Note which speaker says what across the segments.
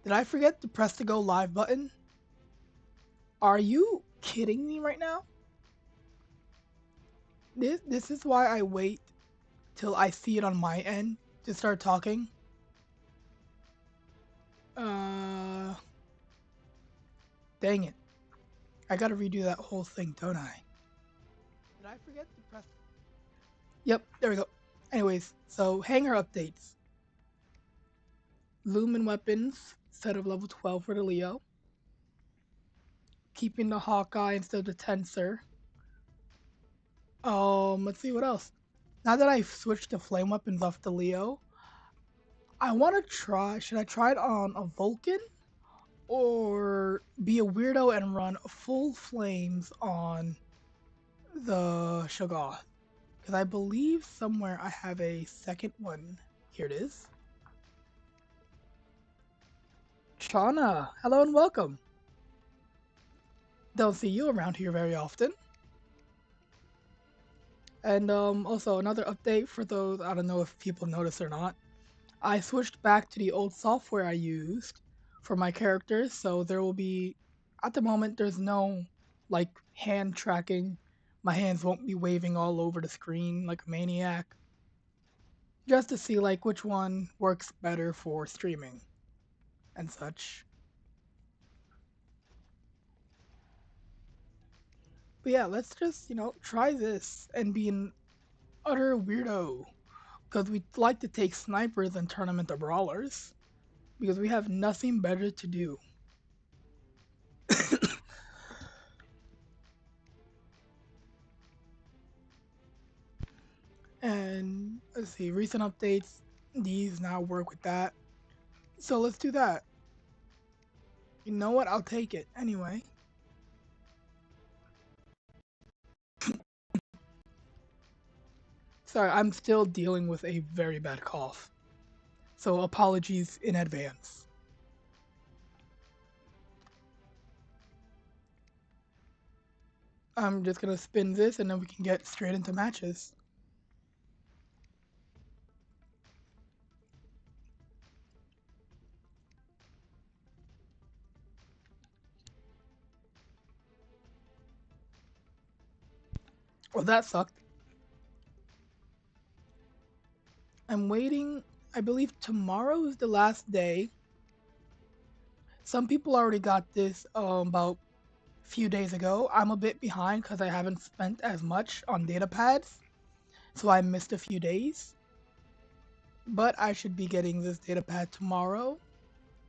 Speaker 1: Did I forget to press the go live button? Are you kidding me right now? This is why I wait till I see it on my end to start talking. Uh, Dang it. I gotta redo that whole thing, don't I? Did I forget to press? Yep, there we go. Anyways, so hanger updates. Lumen weapons, set of level 12 for the Leo. Keeping the Hawkeye instead of the Tensor. Let's see what else. Now that I've switched the flame weapons off the Leo, I want to try. Should I try it on a Vulcan or be a weirdo and run full flames on the Shoggoth? Because I believe somewhere I have a second one. Here it is. Shauna, hello and welcome. Don't see you around here very often. And also another update for those, I don't know if people noticed or not. I switched back to the old software I used for my characters, so there will be, at the moment, there's no like hand tracking. My hands won't be waving all over the screen like a maniac. Just to see like which one works better for streaming and such. But yeah, let's just, try this and be an utter weirdo. Because we like to take snipers and turn them into brawlers. Because we have nothing better to do. And let's see, recent updates, these now work with that. So let's do that. You know what? I'll take it anyway. Sorry, I'm still dealing with a very bad cough. So apologies in advance. I'm just gonna spin this and then we can get straight into matches. Well, that sucked. I'm waiting. I believe tomorrow is the last day. Some people already got this about a few days ago. I'm a bit behind because I haven't spent as much on data pads, so I missed a few days. But I should be getting this data pad tomorrow.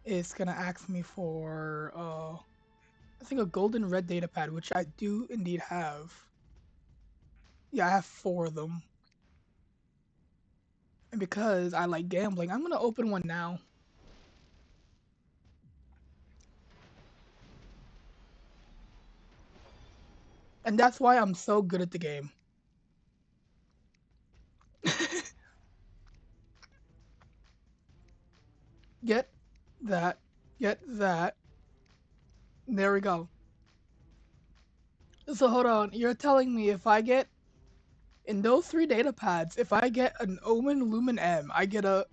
Speaker 1: It's gonna ask me for I think a golden red data pad, which I do indeed have. Yeah, I have 4 of them. And because I like gambling, I'm gonna open one now. And that's why I'm so good at the game. Get that. Get that. There we go. So hold on. You're telling me if I get in those 3 data pads, if I get an Omen Lumen M, I get a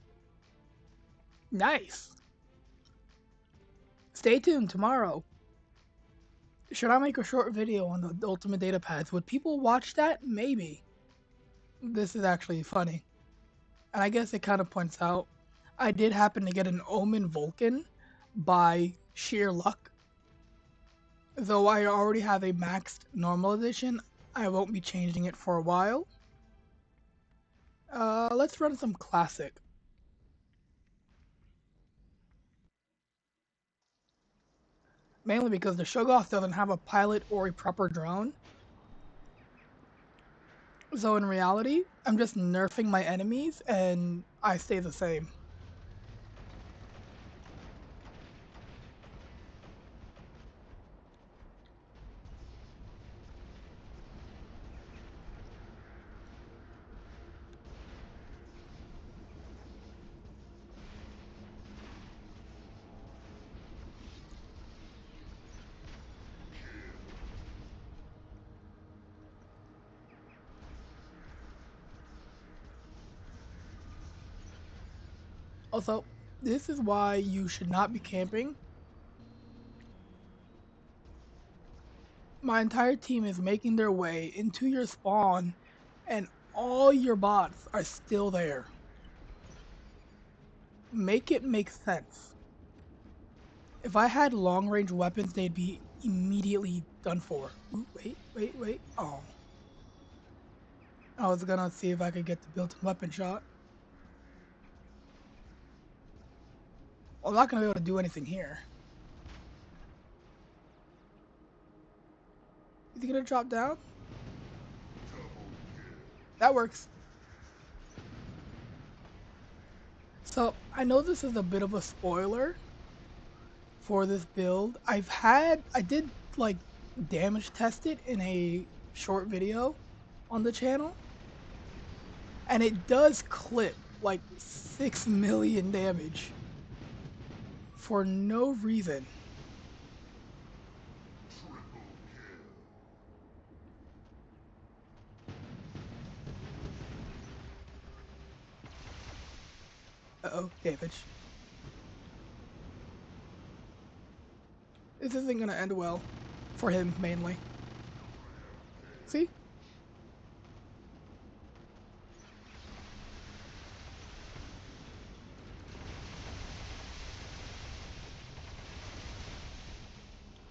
Speaker 1: nice. Stay tuned tomorrow. Should I make a short video on the ultimate data pads? Would people watch that? Maybe. This is actually funny. And I guess it kind of points out I did happen to get an Omen Vulcan by sheer luck. Though I already have a maxed normal edition, I won't be changing it for a while. Let's run some classic. Mainly because the Shoggoth doesn't have a pilot or a proper drone. So in reality, I'm just nerfing my enemies and I stay the same. Also, This is why you should not be camping. My entire team is making their way into your spawn, and all your bots are still there. Make it make sense. If I had long range weapons, they'd be immediately done for. Ooh, wait. Oh. I was gonna see if I could get the built-in weapon shot. Well, I'm not gonna be able to do anything here. Is he gonna drop down? That works. So, I know this is a bit of a spoiler for this build. I did like damage test it in a short video on the channel, and it does clip like 6 million damage for no reason. Uh-oh, damage. This isn't gonna end well for him mainly. See?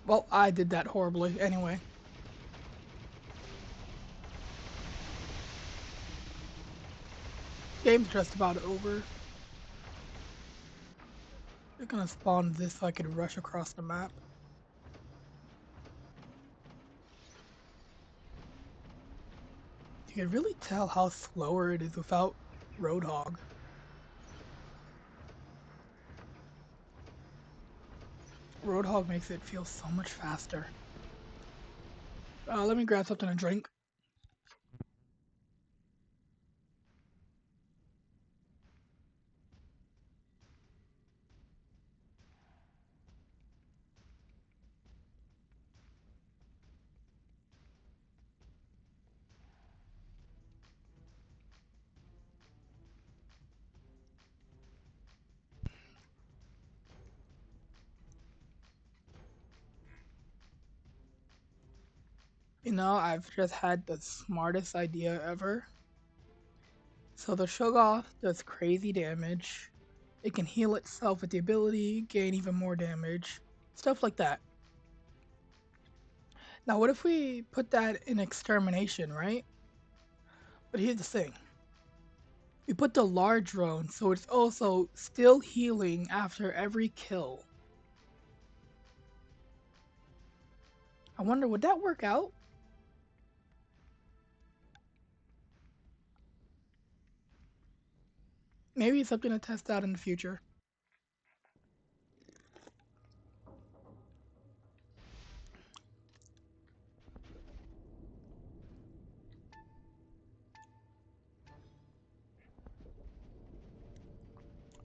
Speaker 1: Well, I did that horribly anyway. Game's just about over. They're gonna spawn this so I can rush across the map. You can really tell how slower it is without Roadhog. Roadhog makes it feel so much faster. Let me grab something to drink. You know, I've just had the smartest idea ever. So the Shogoth does crazy damage. It can heal itself with the ability, gain even more damage, stuff like that. Now, what if we put that in extermination, right? But here's the thing. We put the large drone, so it's also still healing after every kill. I wonder, would that work out? Maybe it's something to test out in the future.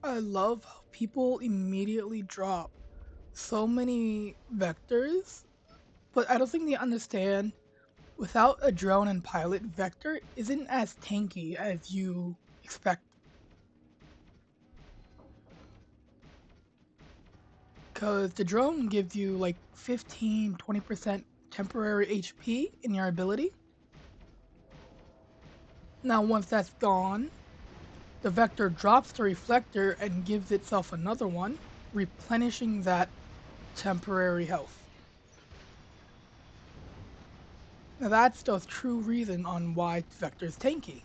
Speaker 1: I love how people immediately drop so many vectors, but I don't think they understand without a drone and pilot, vector isn't as tanky as you expect. Because the drone gives you like 15-20% temporary HP in your ability. Now, once that's gone, the vector drops the reflector and gives itself another one, replenishing that temporary health. Now, that's the true reason on why vector's tanky.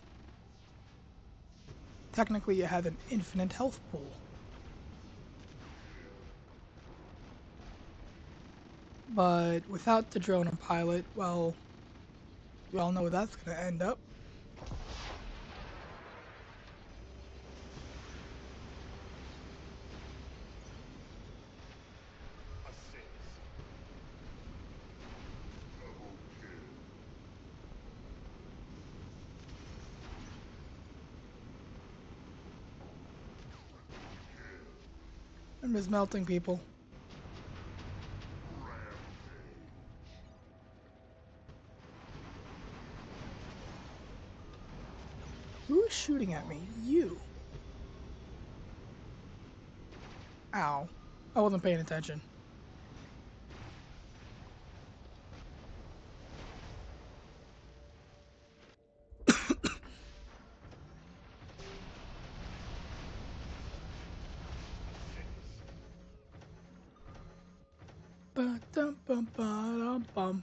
Speaker 1: Technically, it has an infinite health pool. But without the drone and pilot, well, we all know where that's going to end up. I'm just melting people. Who is shooting at me? You. Ow. I wasn't paying attention. Ba-dum-bum-ba-dum-bum.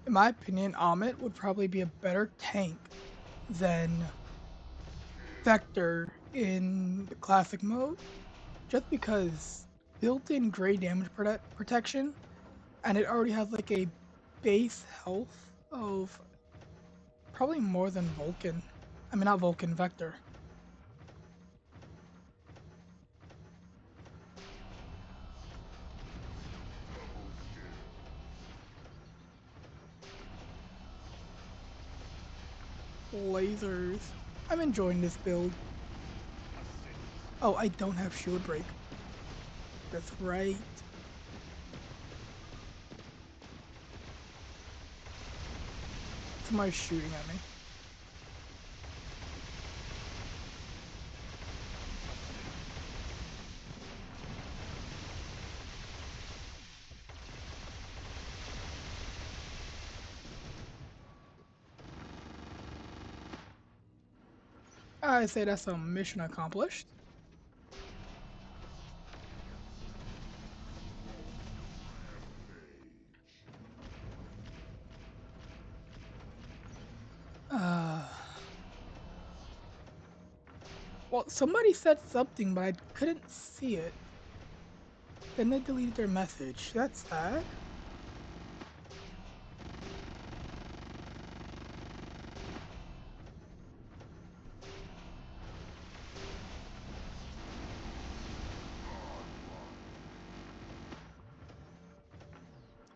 Speaker 1: In my opinion, Amit would probably be a better tank than Vector in the classic mode, just because built-in gray damage protection, and it already has like a base health of probably more than Vulcan. I mean, not Vulcan, Vector. Lasers. I'm enjoying this build. Oh, I don't have shield break. That's right. Somebody's shooting at me. I say that's a mission accomplished. Uh, well, somebody said something, but I couldn't see it. Then they deleted their message. That's sad.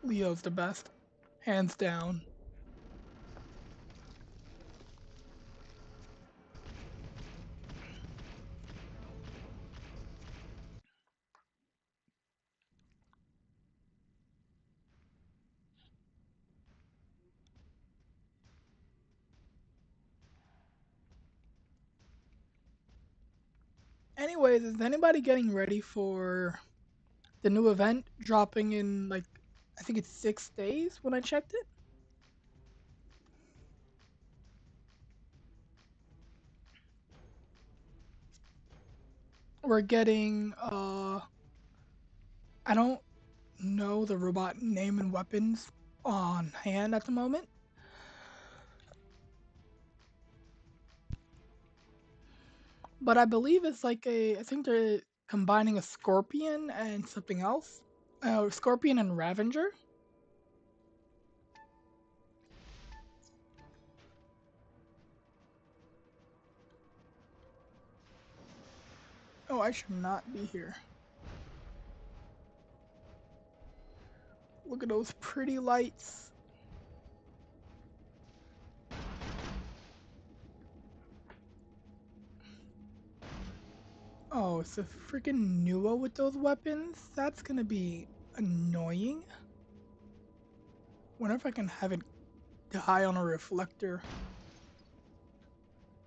Speaker 1: Leo's the best. Hands down. Anyways, is anybody getting ready for the new event dropping in like, I think it's 6 days when I checked it? We're getting, I don't know the robot name and weapons on hand at the moment, but I believe it's like I think they're combining a Scorpion and something else. Scorpion and Ravenger. Oh, I should not be here. Look at those pretty lights. Oh, it's a freaking Nuo with those weapons? That's gonna be annoying. Wonder if I can have it die on a reflector.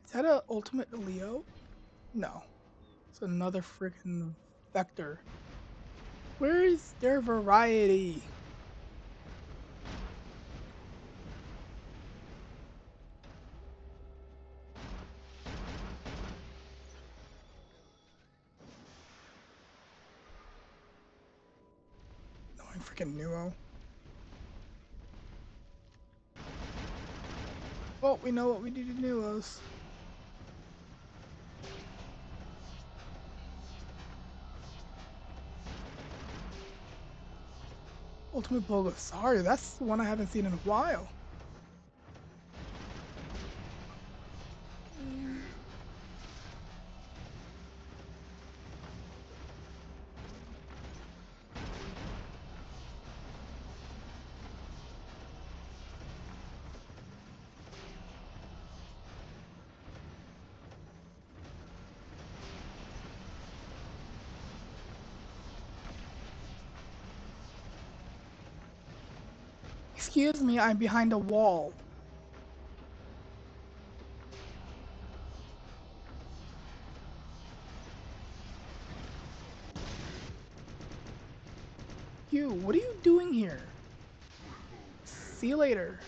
Speaker 1: Is that a ultimate Leo? No. It's another freaking Vector. Where is their variety? Annoying freaking Nuo. Well, we know what we do to Nuos. Ultimate Bulbasaur, that's the one I haven't seen in a while. Excuse me, I'm behind a wall. You, what are you doing here? See you later.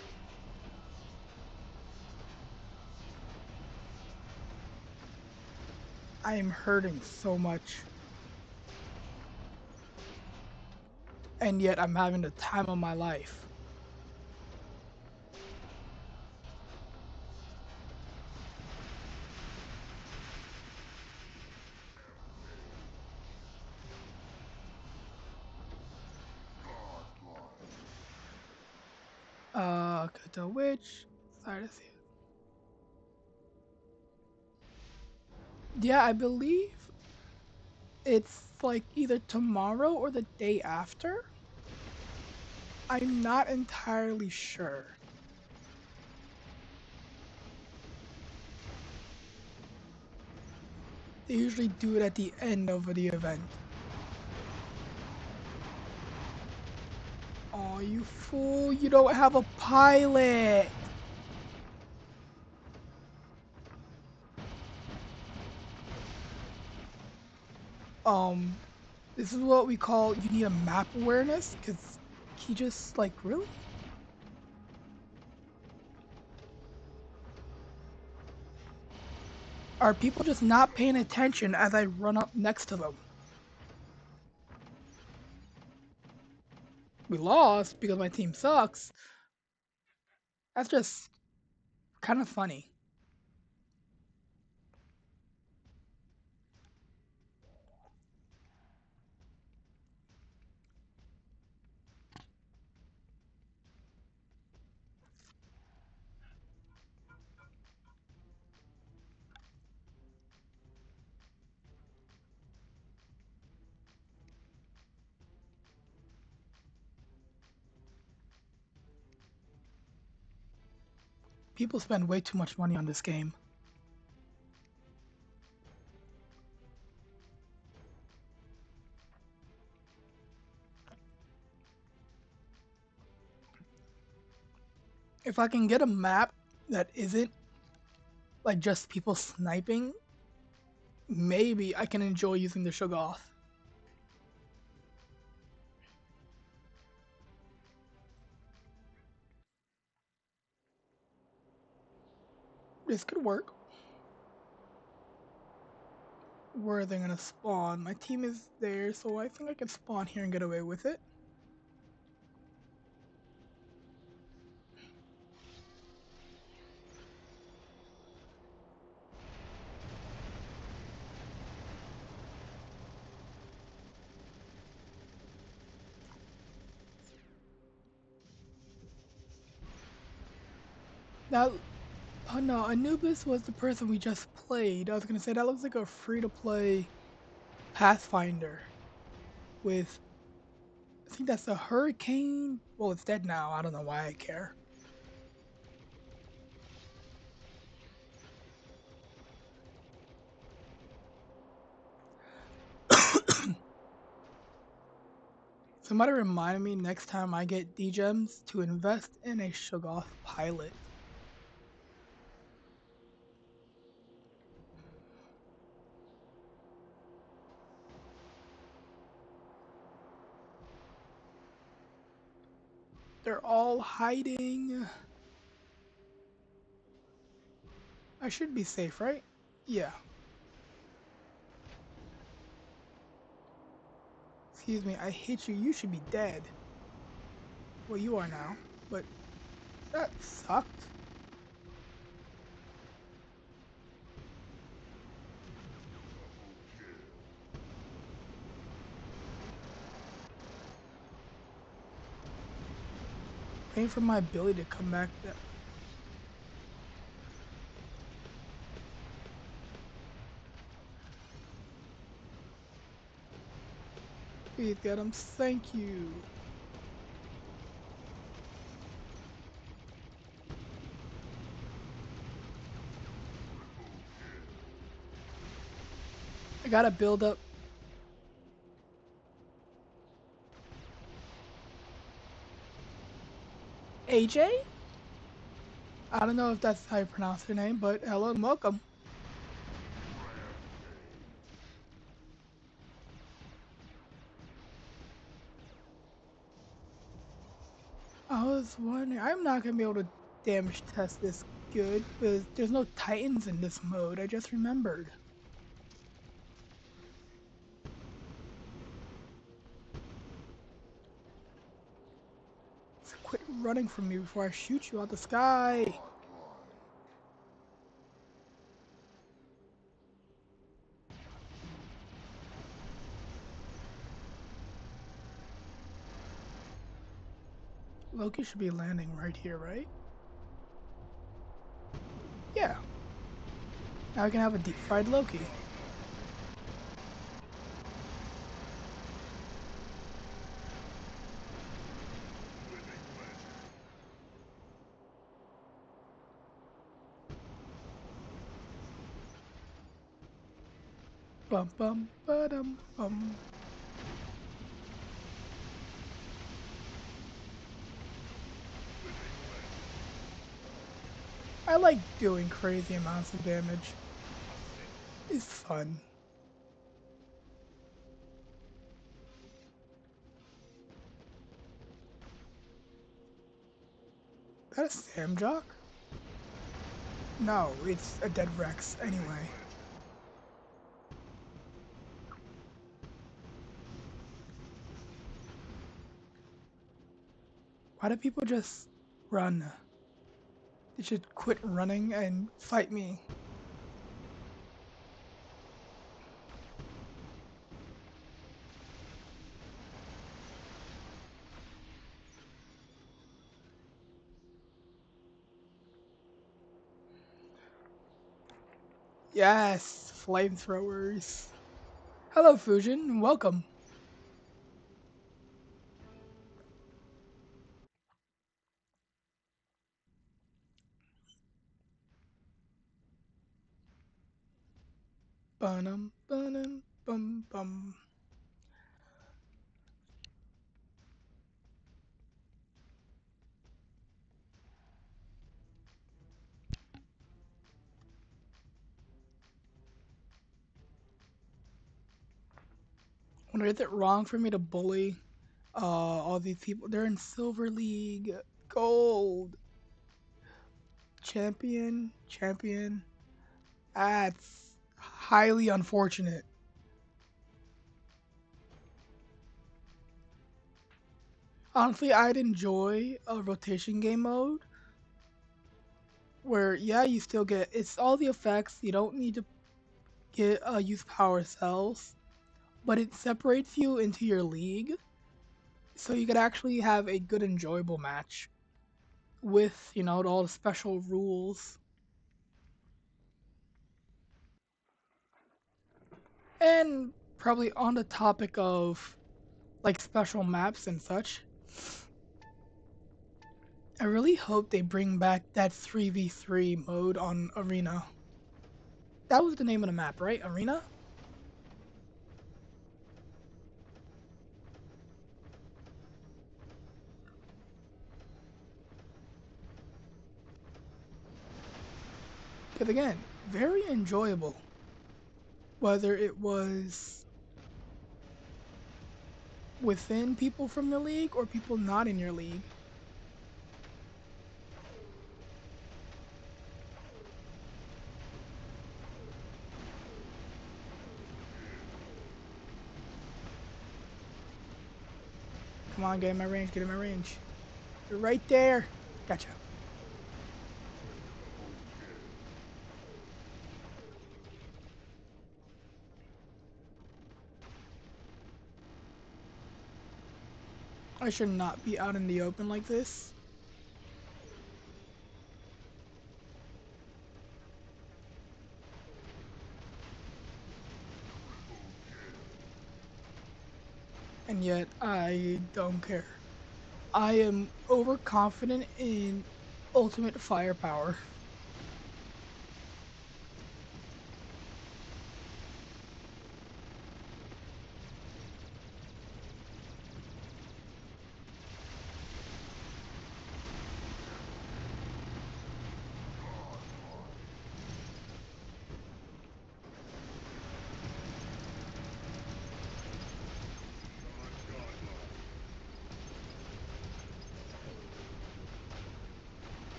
Speaker 1: I am hurting so much. And yet I'm having the time of my life. The witch. Sorry to see. Yeah, I believe it's like either tomorrow or the day after. I'm not entirely sure. They usually do it at the end of the event. Oh, you fool, you don't have a pilot! Um, this is what we call you need a map awareness, because he just, like, really? Are people just not paying attention as I run up next to them? We lost because my team sucks. That's just kind of funny. People spend way too much money on this game. If I can get a map that isn't like just people sniping, maybe I can enjoy using the Shoggoth. This could work. Where are they gonna spawn? My team is there, so I think I can spawn here and get away with it. Now, oh no, Anubis was the person we just played. I was gonna say that looks like a free-to-play Pathfinder with, I think that's a hurricane. Well, it's dead now. I don't know why I care. Somebody remind me next time I get D-Gems to invest in a Shoggoth pilot. They're all hiding. I should be safe, right? Yeah. Excuse me, I hit you. You should be dead. Well, you are now, but that sucked. Waiting for my ability to come back. Please get him. Thank you. I gotta build up. AJ? I don't know if that's how you pronounce her name, but hello and welcome. I was wondering. I'm not gonna be able to damage test this good because there's no titans in this mode. I just remembered. So quit running from me before I shoot you out the sky. Loki should be landing right here, right? Yeah. Now I can have a deep fried Loki. Bum bum ba-dum bum. I like doing crazy amounts of damage. It's fun. Is that a Sam Jock? No, it's a dead Rex anyway. Why do people just run? They should quit running and fight me. Yes, flamethrowers. Hello, Fusion. Welcome. Bum bum bum bum. Wonder is it wrong for me to bully all these people? They're in Silver League, Gold, Champion. That's highly unfortunate. Honestly, I'd enjoy a rotation game mode where, yeah, you still get it's all the effects. You don't need to get use power cells, but it separates you into your league, so you could actually have a good, enjoyable match with all the special rules. And probably on the topic of like special maps and such, I really hope they bring back that 3v3 mode on Arena. That was the name of the map, right? Arena? Because again, very enjoyable. Whether it was within people from your league or people not in your league. Come on, get in my range, get in my range. You're right there. Gotcha. I should not be out in the open like this. And yet, I don't care. I am overconfident in ultimate firepower.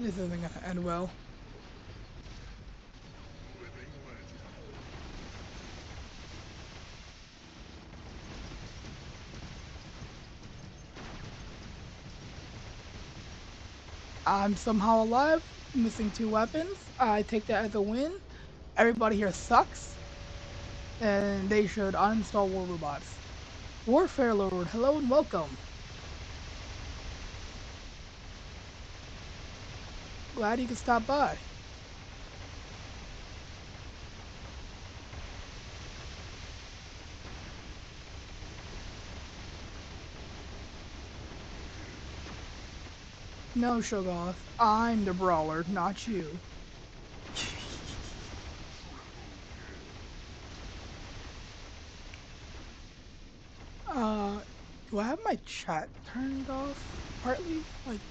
Speaker 1: This isn't gonna end well. I'm somehow alive, missing 2 weapons. I take that as a win. Everybody here sucks, and they should uninstall WarRobots. Warfare Lord, hello and welcome. Glad you could stop by. No, Shogoth, I'm the brawler, not you. Uh, do I have my chat turned off? Partly? Like,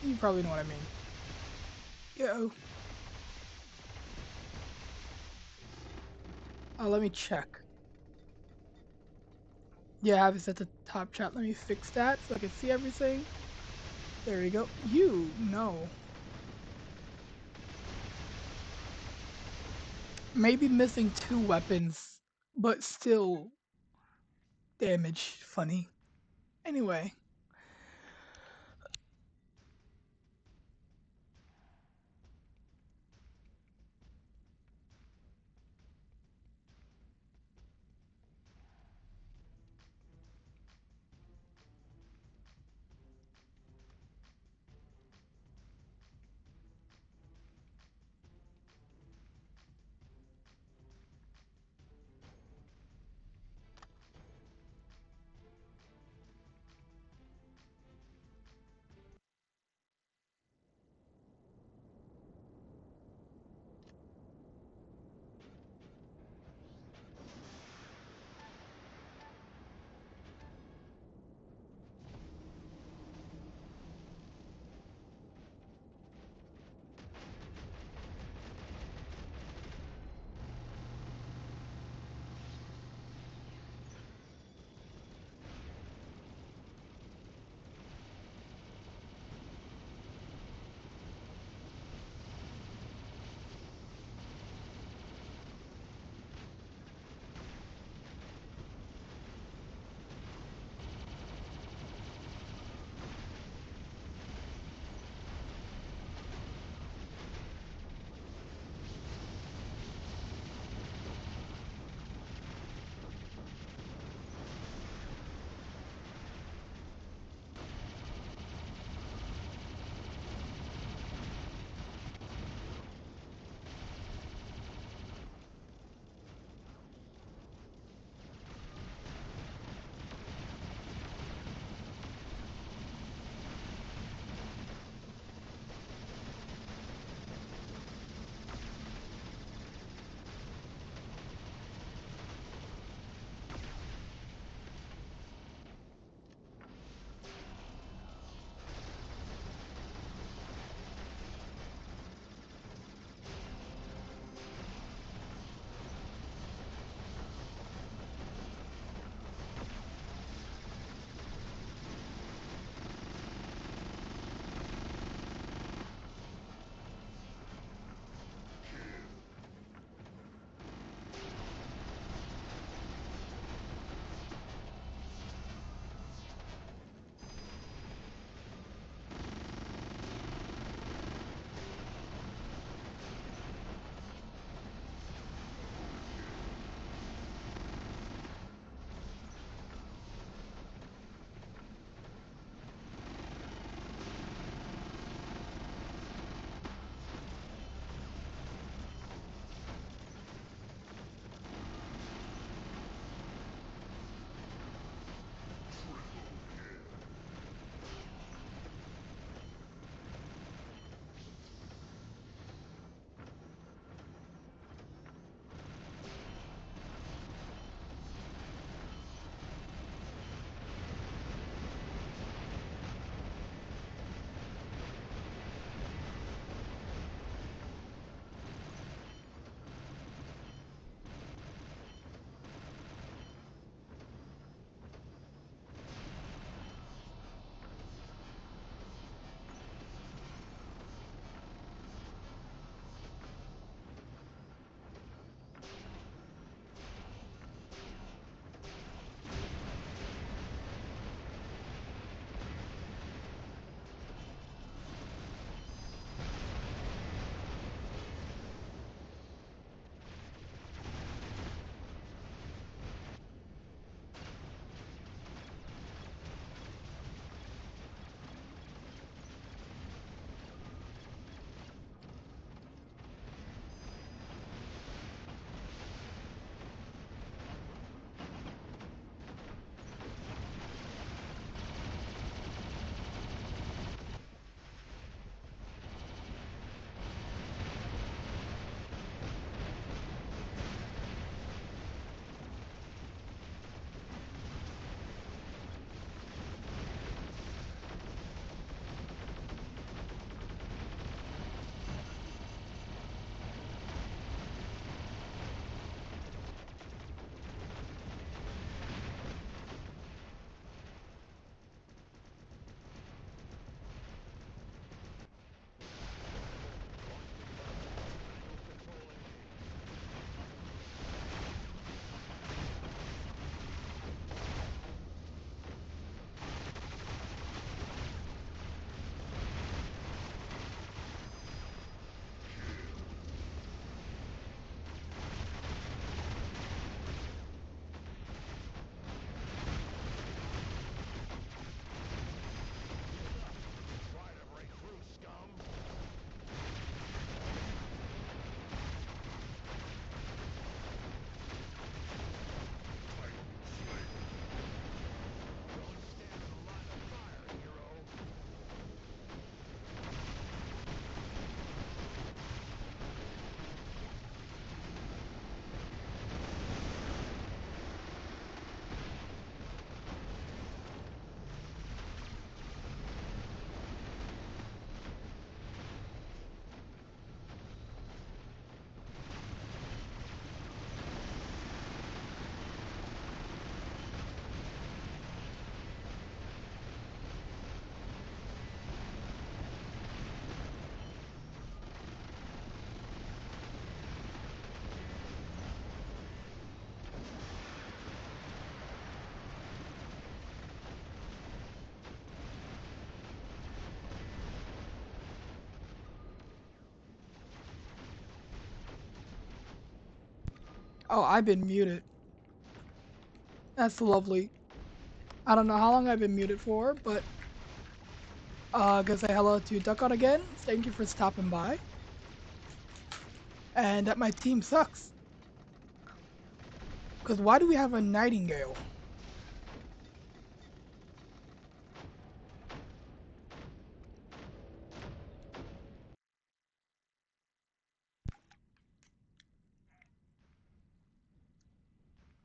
Speaker 1: you probably know what I mean. Yo. Let me check. Yeah, I have it set to top chat. Let me fix that so I can see everything. There we go. You, no. Maybe missing 2 weapons, but still damage. Funny. Anyway. Oh, I've been muted. That's lovely. I don't know how long I've been muted for, but gonna say hello to Duckout again. Thank you for stopping by. And that my team sucks. Because why do we have a Nightingale?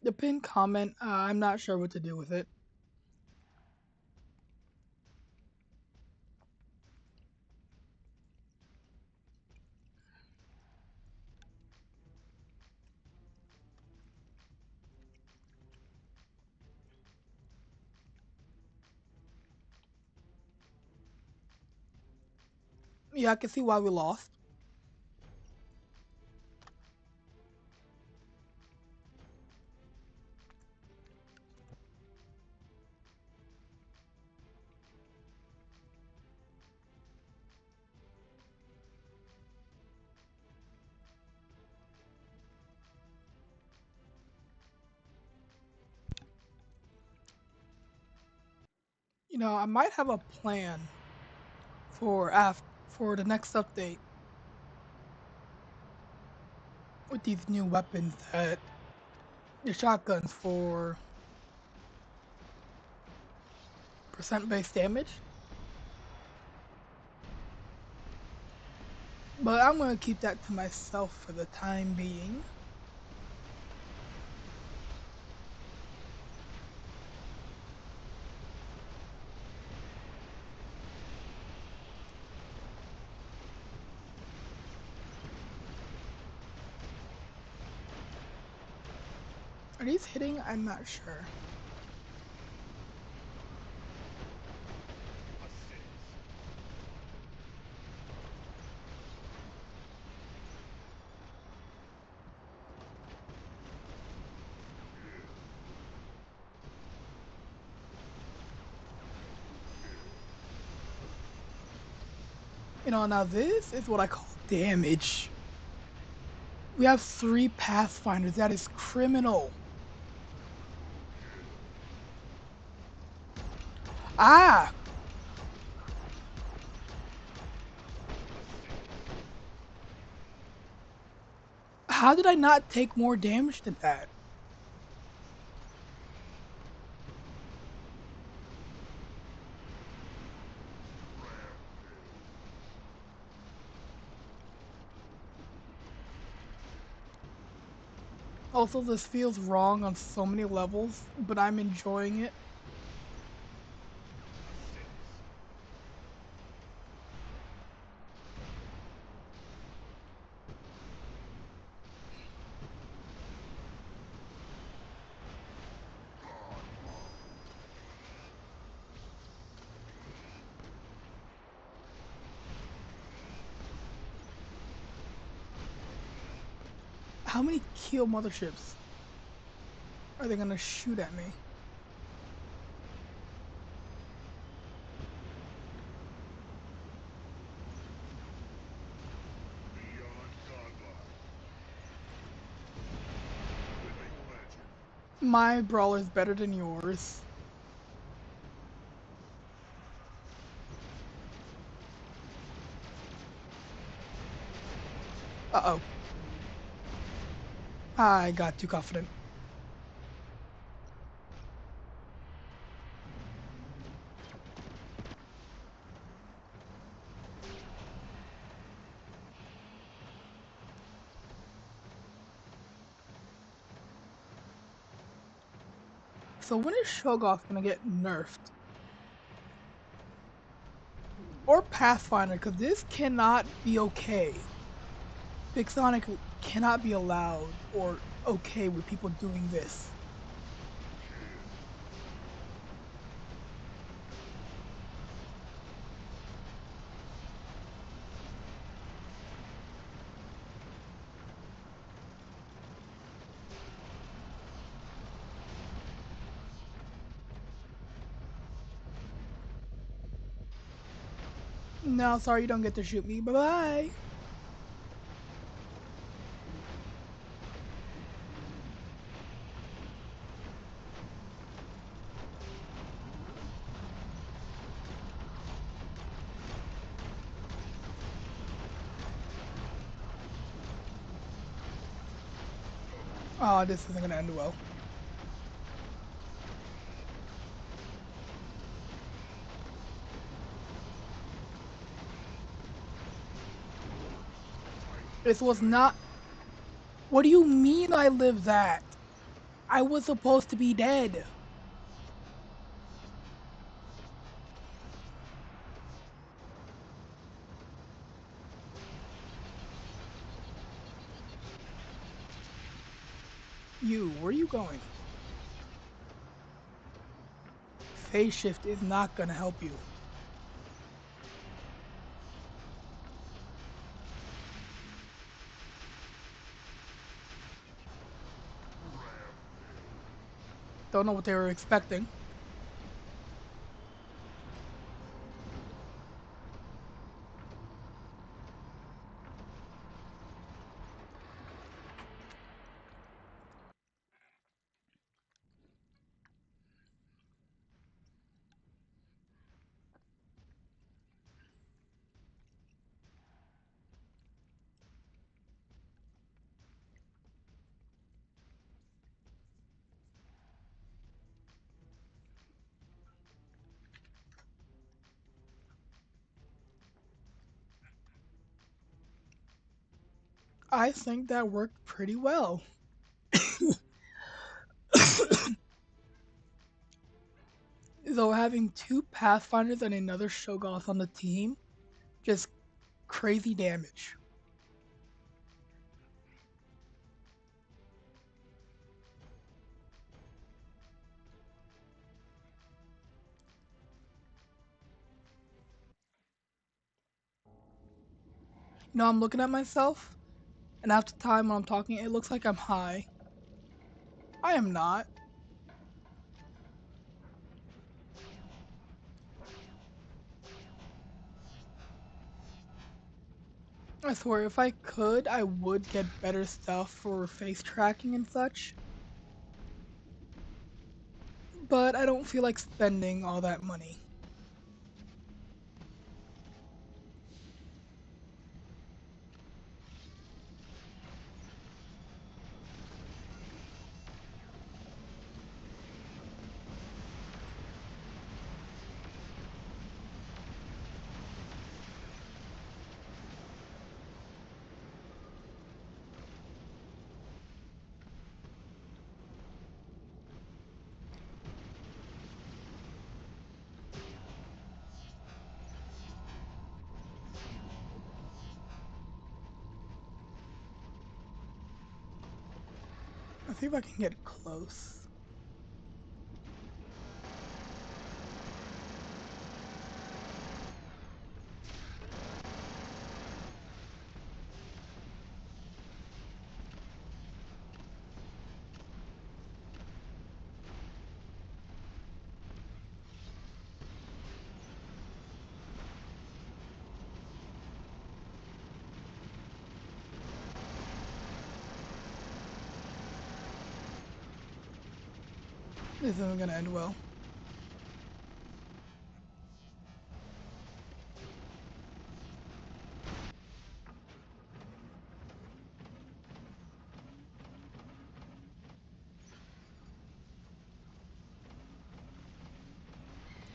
Speaker 1: The pinned comment, I'm not sure what to do with it. Yeah, I can see why we lost. You know, I might have a plan for the next update with these new weapons that the shotguns for percent based damage. But I'm gonna keep that to myself for the time being. Are these hitting? I'm not sure. You know, now this is what I call damage. We have 3 Pathfinders. That is criminal. Ah! How did I not take more damage than that? Also, this feels wrong on so many levels, but I'm enjoying it. How many kill motherships are they gonna shoot at me? My brawler's better than yours. Uh-oh. I got too confident. So when is Shogoth gonna get nerfed? Or Pathfinder, because this cannot be okay. Big Sonic cannot be allowed or okay with people doing this. No, sorry, you don't get to shoot me. Bye-bye. Oh, this isn't gonna end well. This was not. What do you mean I lived that? I was supposed to be dead. Where are you going? Phase shift is not gonna help you. Don't know what they were expecting. I think that worked pretty well. Though having two Pathfinders and another Shoggoth on the team, just crazy damage. I'm looking at myself, and after time when I'm talking, it looks like I'm high. I am not. I swear, if I could, I would get better stuff for face tracking and such. But I don't feel like spending all that money. Let's see if I can get close. This isn't gonna end well.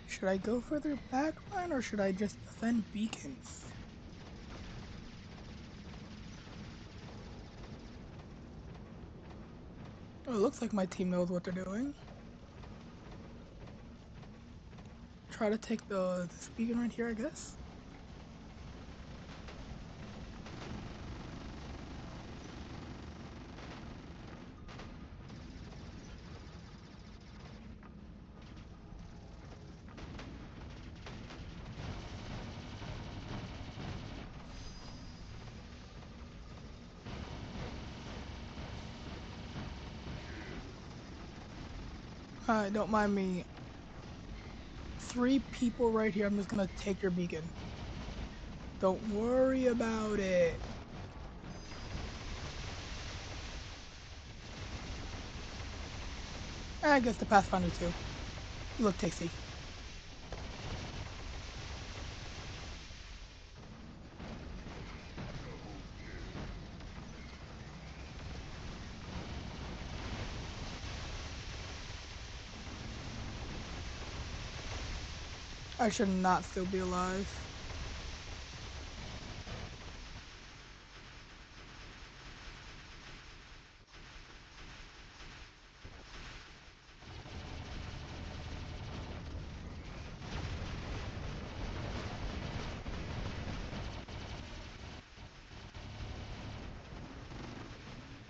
Speaker 1: Should I go for their backline or should I just defend beacons? Oh, it looks like my team knows what they're doing. Try to take this beacon right here, I guess. Don't mind me. 3 people right here. I'm just gonna take your beacon. Don't worry about it. I guess the Pathfinder too. You look tasty. I should not still be alive.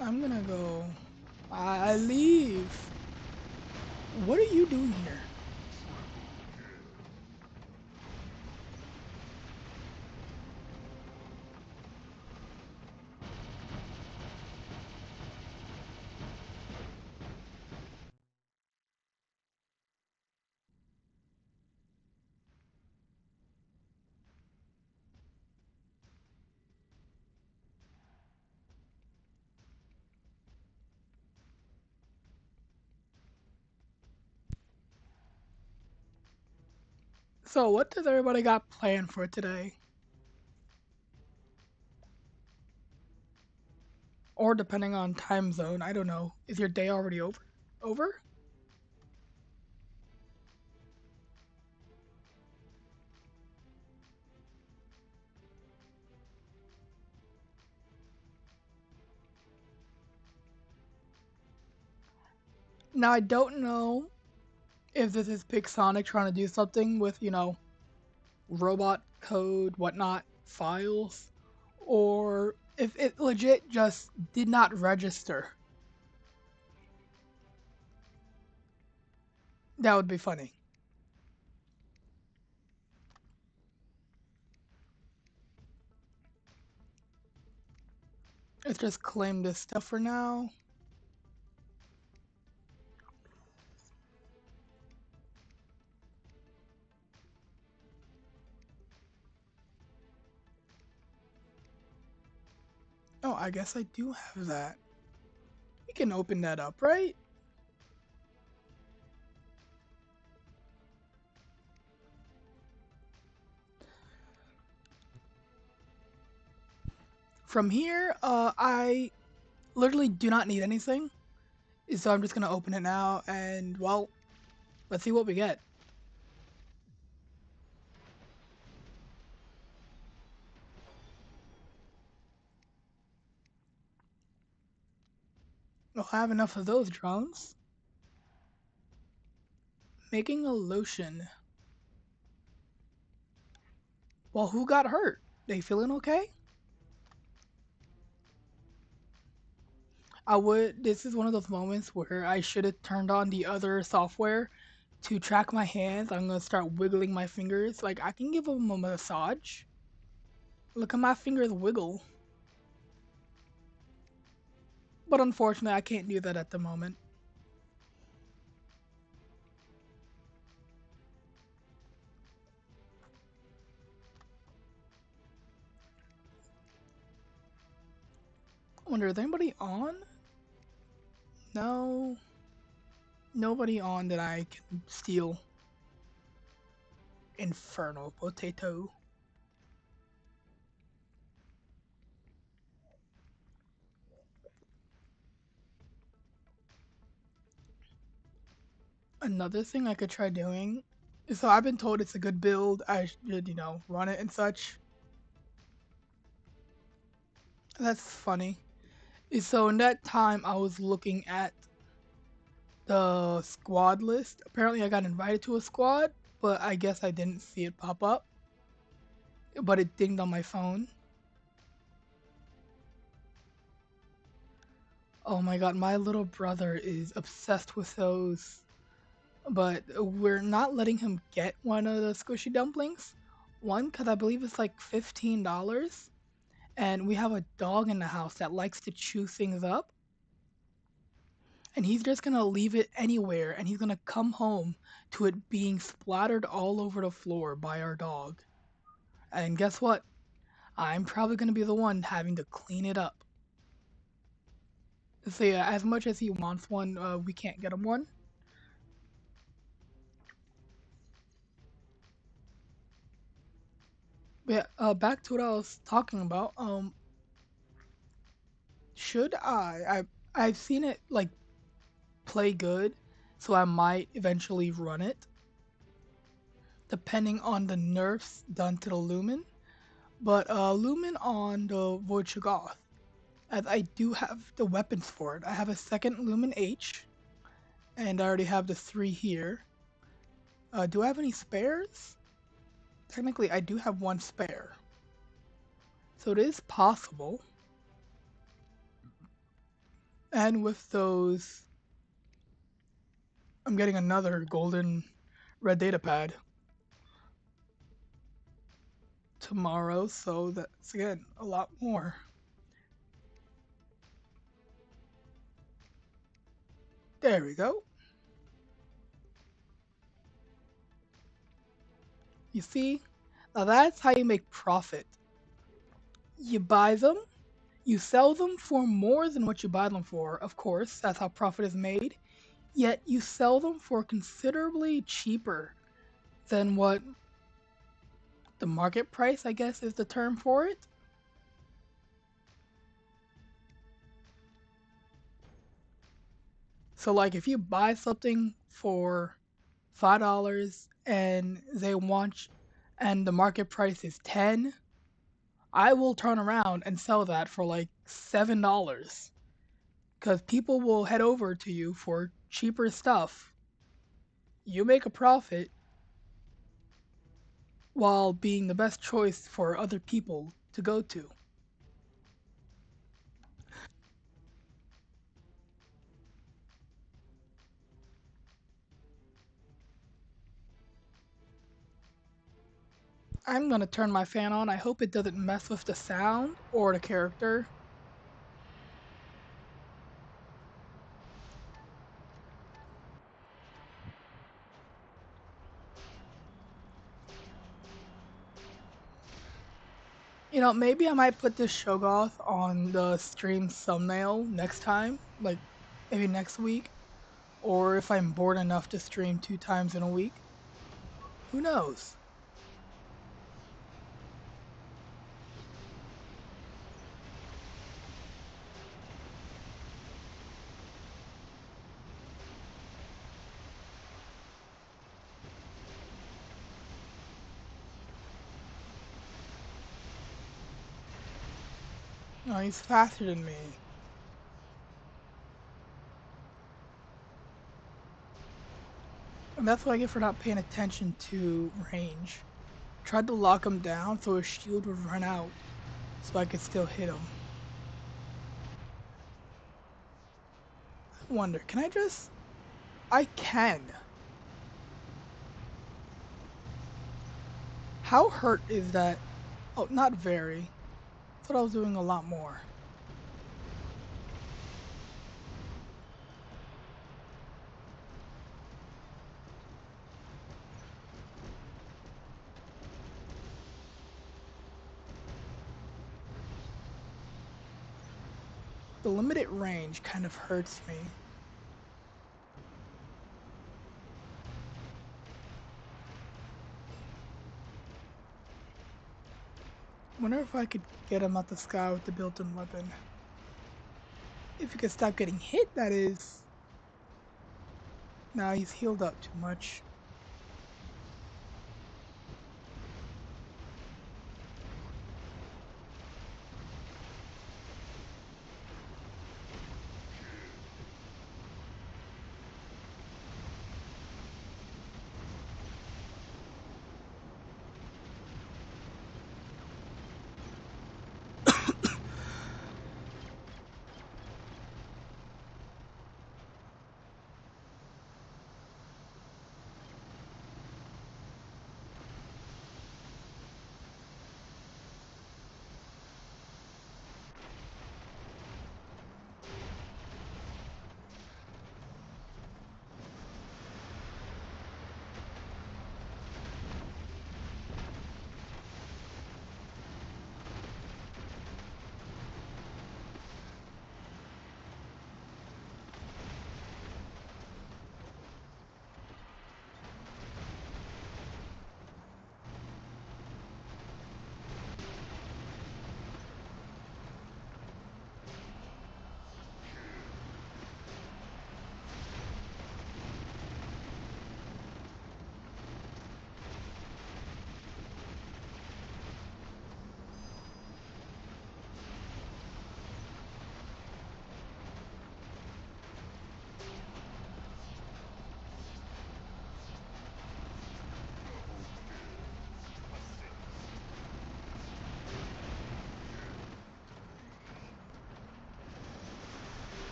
Speaker 1: I'm gonna go. I leave. What are you doing here? So, what does everybody got planned for today? Or depending on time zone, I don't know. Is your day already over? Over? Now, I don't know if this is Pixonic trying to do something with, robot code, whatnot, files, or if it legit just did not register. That would be funny. Let's just claim this stuff for now. Oh, I guess I do have that. We can open that up, right? From here, I literally do not need anything. So I'm just gonna open it now and, well, let's see what we get. We'll have enough of those drones. Making a lotion. Well, who got hurt? They feeling okay? This is one of those moments where I should have turned on the other software to track my hands. I'm gonna start wiggling my fingers. Like, I can give them a massage. Look at my fingers wiggle. But unfortunately, I can't do that at the moment. I wonder, is anybody on? No. Nobody on that I can steal. Infernal potato. Another thing I could try doing. So I've been told it's a good build. I should, run it and such. That's funny. So in that time, I was looking at the squad list. Apparently, I got invited to a squad, but I guess I didn't see it pop up. But it dinged on my phone. Oh my god, my little brother is obsessed with those. But we're not letting him get one of the squishy dumplings. One, because I believe it's like $15. And we have a dog in the house that likes to chew things up. And he's just gonna leave it anywhere and he's gonna come home to it being splattered all over the floor by our dog. And guess what? I'm probably gonna be the one having to clean it up. So yeah, as much as he wants one, we can't get him one. But yeah, back to what I was talking about. Should I've seen it like play good, so I might eventually run it. depending on the nerfs done to the Lumen. But Lumen on the Void Shoggoth, as I do have the weapons for it. I have a second Lumen H, and I already have the three here. Do I have any spares? Technically, I do have one spare. So it is possible. And with those, I'm getting another golden red data pad tomorrow, so that's again a lot more. There we go. You see? Now that's how you make profit. You buy them, you sell them for more than what you buy them for, of course, that's how profit is made, yet you sell them for considerably cheaper than what the market price, I guess, is the term for it. So, like, if you buy something for $5 and they want, and the market price is 10, I will turn around and sell that for like $7 because people will head over to you for cheaper stuff. You make a profit while being the best choice for other people to go to. I'm gonna turn my fan on. I hope it doesn't mess with the sound or the character. You know, maybe I might put this Shogoth on the stream thumbnail next time, like maybe next week, or if I'm bored enough to stream 2 times in a week. Who knows? No, he's faster than me. And that's what I get for not paying attention to range. Tried to lock him down so his shield would run out so I could still hit him. I wonder, can I just... I can. How hurt is that? Oh, not very. I thought I was doing a lot more. The limited range kind of hurts me. Wonder if I could get him out the sky with the built-in weapon. If he could stop getting hit, that is. Now he's healed up too much.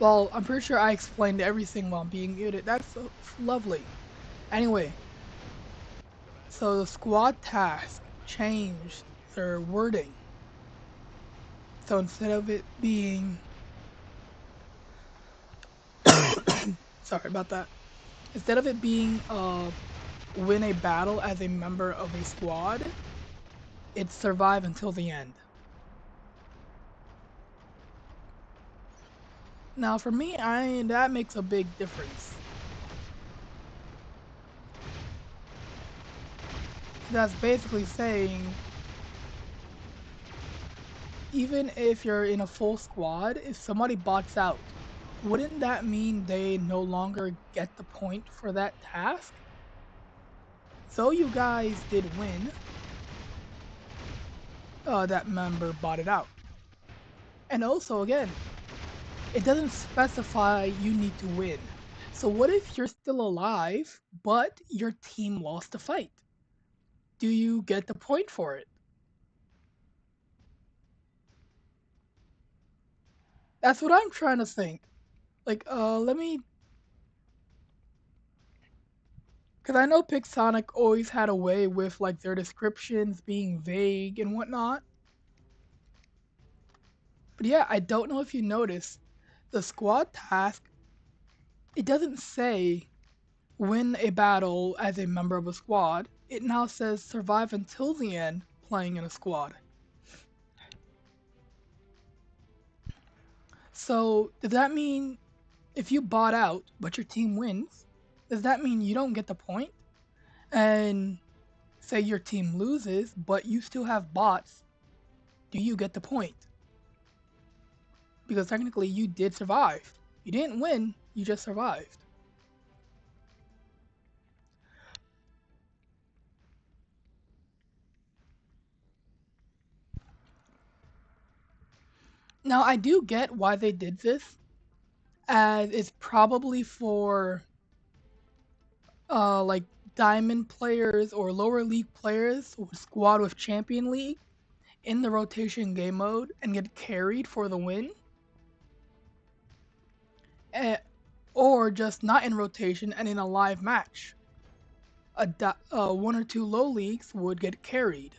Speaker 1: Well, I'm pretty sure I explained everything while being muted. That's lovely. Anyway, so the squad task changed their wording. So instead of it being, sorry about that. Instead of it being win a battle as a member of a squad, it's survive until the end. Now for me, that makes a big difference. That's basically saying even if you're in a full squad, if somebody bots out, wouldn't that mean they no longer get the point for that task? So you guys did win, that member botted out. And also, again, it doesn't specify you need to win. So what if you're still alive, but your team lost the fight? Do you get the point for it? That's what I'm trying to think. Like, let me, because I know Pixonic always had a way with like their descriptions being vague and whatnot. But yeah, I don't know if you noticed the squad task. It doesn't say win a battle as a member of a squad. It now says survive until the end playing in a squad. So does that mean if you bot out but your team wins, does that mean you don't get the point? And say your team loses but you still have bots, do you get the point? Because technically you did survive. You didn't win, you just survived. Now I do get why they did this, as it's probably for like diamond players or lower league players who squad with champion league in the rotation game mode and get carried for the win, eh, or just not in rotation and in a live match. One or two low leagues would get carried.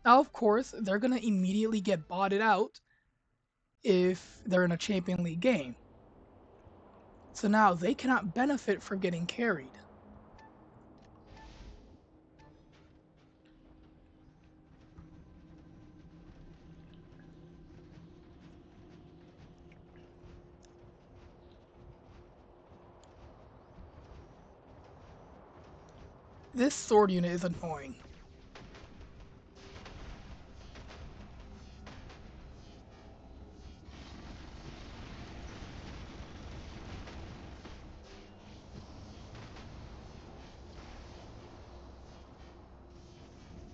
Speaker 1: Now, of course, they're gonna immediately get botted out if they're in a champion league game. So now they cannot benefit from getting carried. This sword unit is annoying.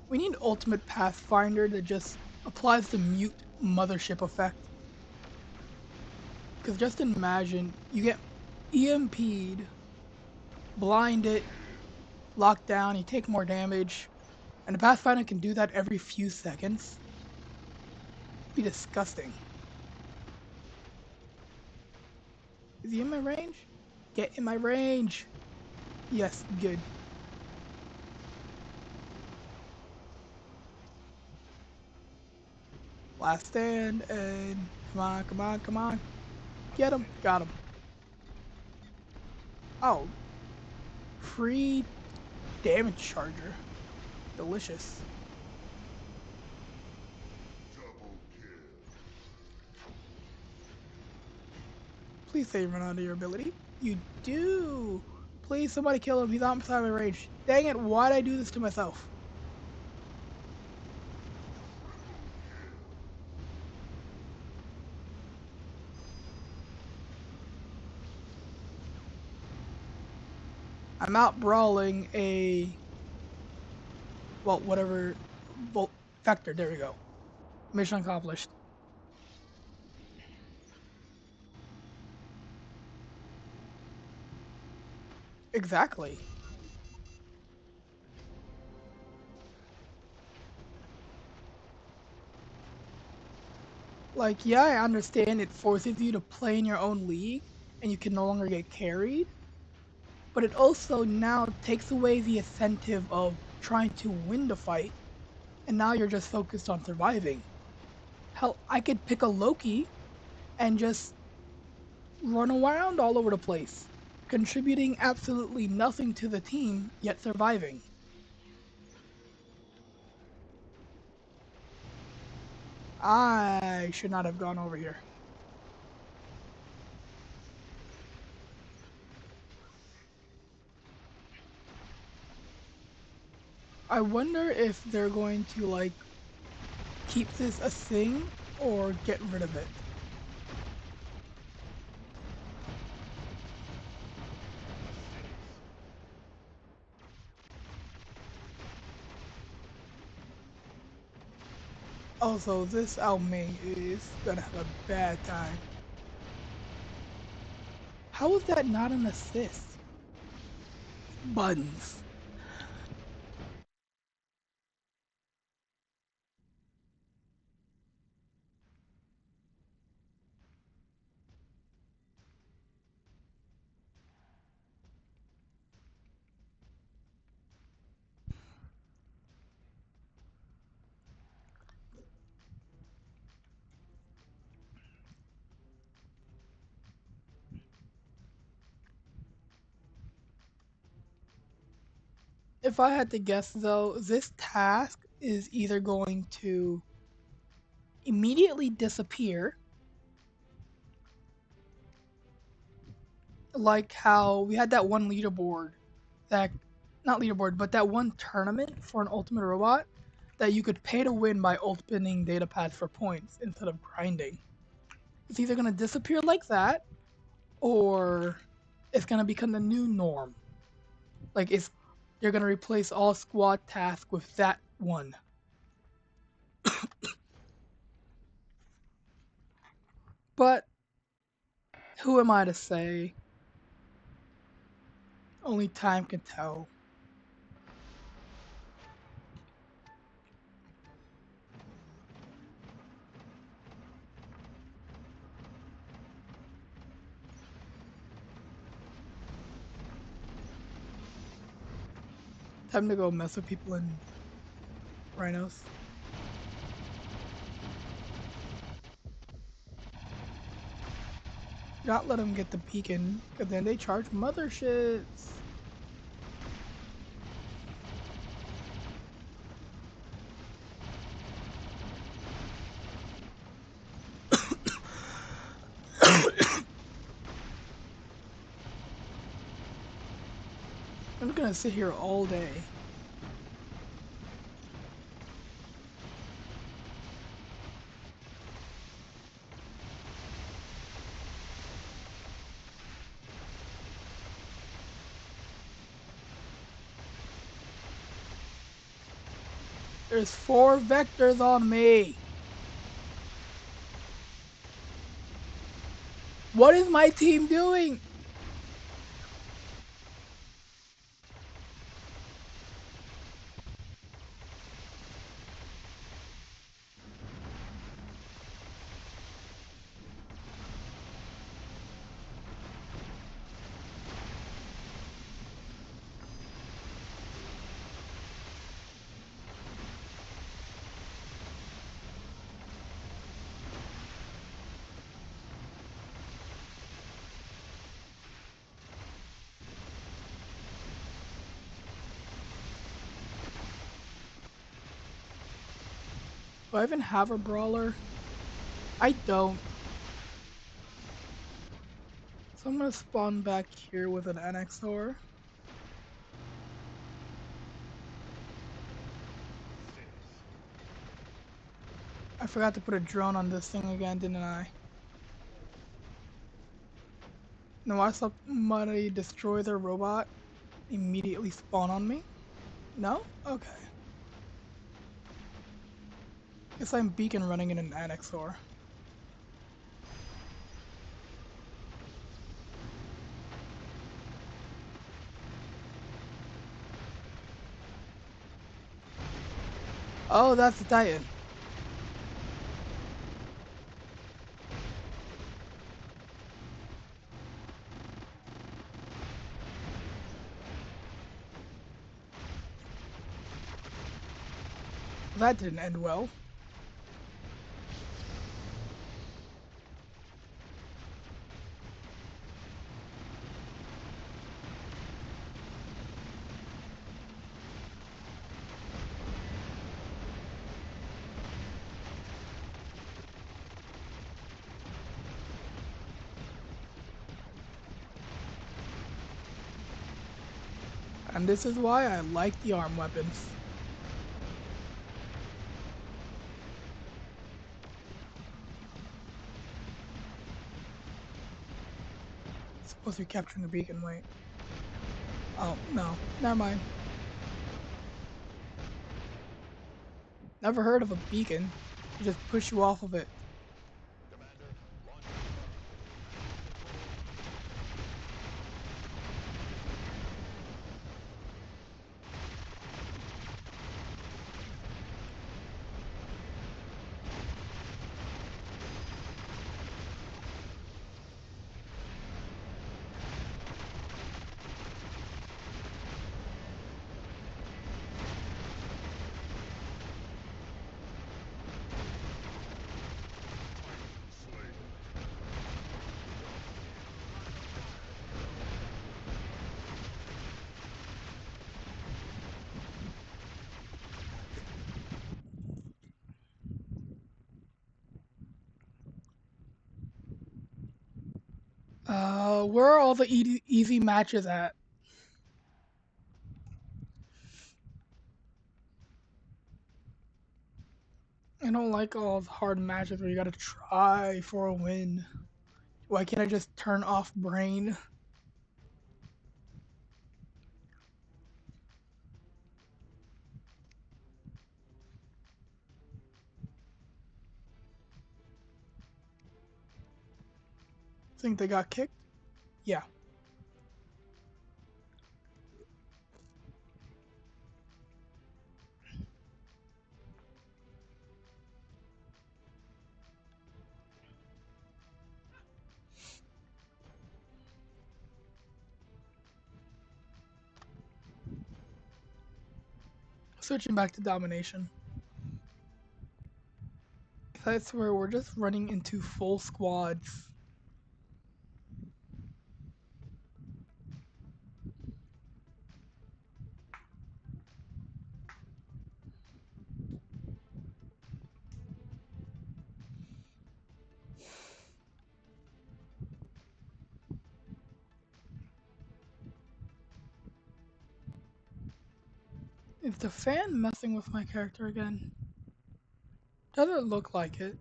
Speaker 1: We need Ultimate Pathfinder that just applies the mute mothership effect. Because just imagine you get EMP'd, blinded, locked down, you take more damage, and the Pathfinder can do that every few seconds. It'd be disgusting. Is he in my range? Get in my range! Yes, good. Last stand, and come on, come on, come on. Get him. Got him. Oh, free damage charger. Delicious. Please say you run out of your ability. You do. Please, somebody kill him. He's outside my range. Dang it, why'd I do this to myself? I'm out brawling a... well, whatever... Volt Vector, there we go. Mission accomplished. Exactly. Like, yeah, I understand it forces you to play in your own league and you can no longer get carried, but it also now takes away the incentive of trying to win the fight, and now you're just focused on surviving. Hell, I could pick a Loki and just run around all over the place, contributing absolutely nothing to the team, yet surviving. I should not have gone over here. I wonder if they're going to, like, keep this a thing or get rid of it. Also, this Almay is gonna have a bad time. How is that not an assist? Buttons. If I had to guess though, this task is either going to immediately disappear, like how we had that one leaderboard, that not leaderboard, but that one tournament for an ultimate robot that you could pay to win by opening data pads for points instead of grinding. It's either going to disappear like that, or it's going to become the new norm. Like it's they're going to replace all squad tasks with that one. But who am I to say? Only time can tell. Time to go mess with people in rhinos. Not let them get the beacon, because then they charge motherships. I'm gonna sit here all day. There's 4 vectors on me. What is my team doing? Do I even have a brawler? I don't. So I'm gonna spawn back here with an NXR. I forgot to put a drone on this thing again, didn't I? No, I saw somebody destroy their robot, immediately spawn on me. No? Okay. Guess I'm beacon running in an NXR. Oh, that's the Titan. That didn't end well. And this is why I like the arm weapons. Supposed to be capturing the beacon, wait. Oh, no. Never mind. Never heard of a beacon. You just push you off of it. Where are all the easy matches at? I don't like all the hard matches where you gotta try for a win. Why can't I just turn off brain? Think they got kicked? Yeah. Switching back to domination. That's where we're just running into full squads. Is the fan messing with my character again? Doesn't look like it.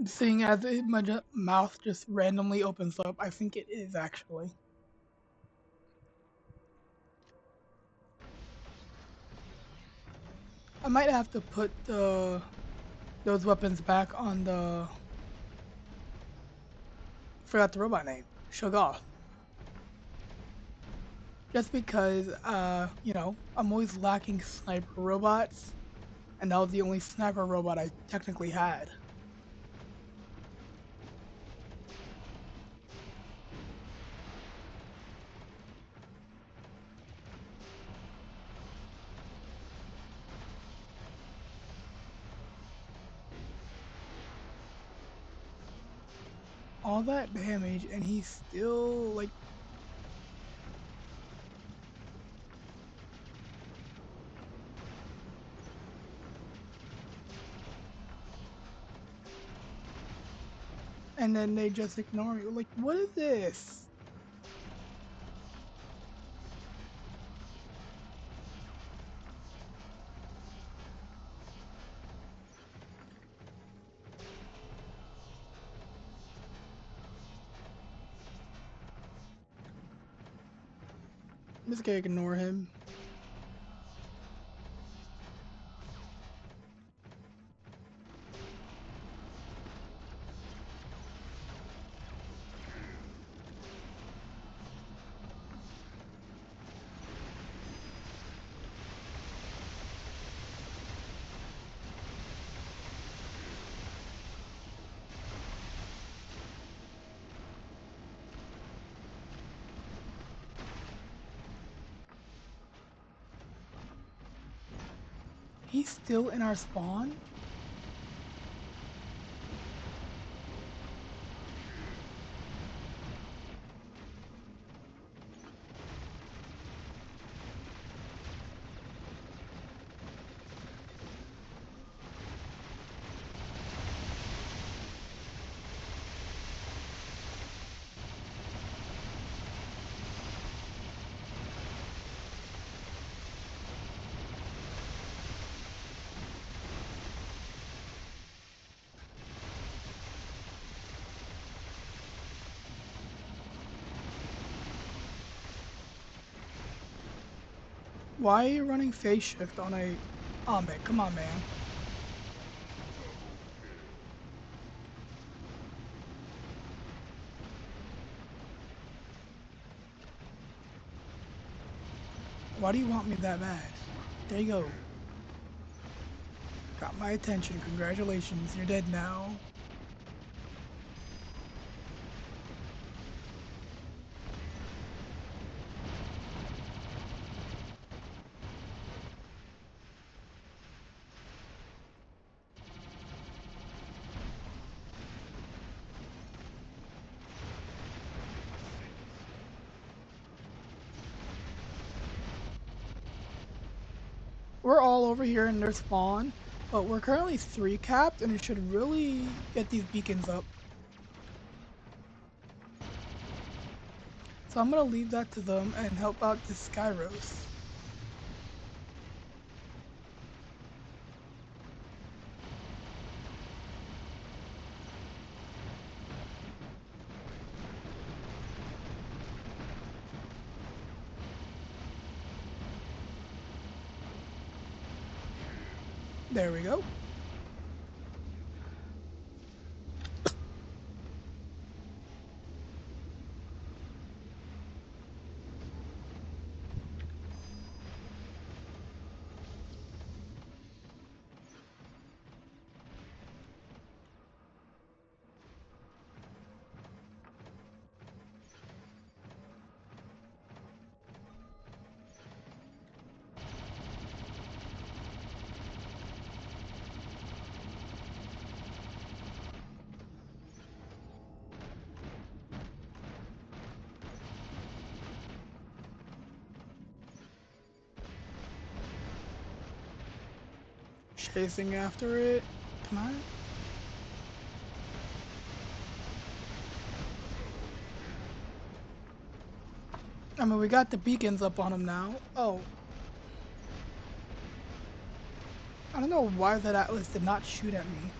Speaker 1: Seeing as my mouth just randomly opens up, I think it is actually. I might have to put those weapons back on the. Forgot the robot name. Shoggoth. Just because, I'm always lacking sniper robots, and that was the only sniper robot I technically had. All that damage, and he's still, like... And then they just ignore you. Like, what is this? I'm just gonna ignore him. he still in our spawn? Why are you running phase shift on a... Oh man, come on, man. Why do you want me that bad? There you go. Got my attention. Congratulations, you're dead now. We're all over here in their spawn, but we're currently 3 capped and it should really get these beacons up. So I'm gonna leave that to them and help out this Skyros. There we go. Chasing after it. Come on. I mean, we got the beacons up on him now. Oh. I don't know why that Atlas did not shoot at me.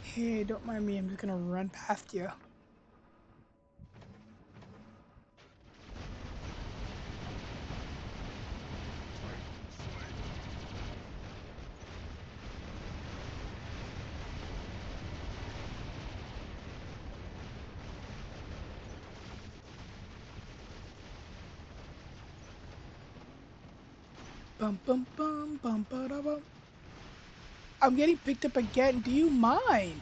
Speaker 1: Hey, don't mind me. I'm just gonna run past you. Bum bum bum bum ba da bum. I'm getting picked up again. Do you mind?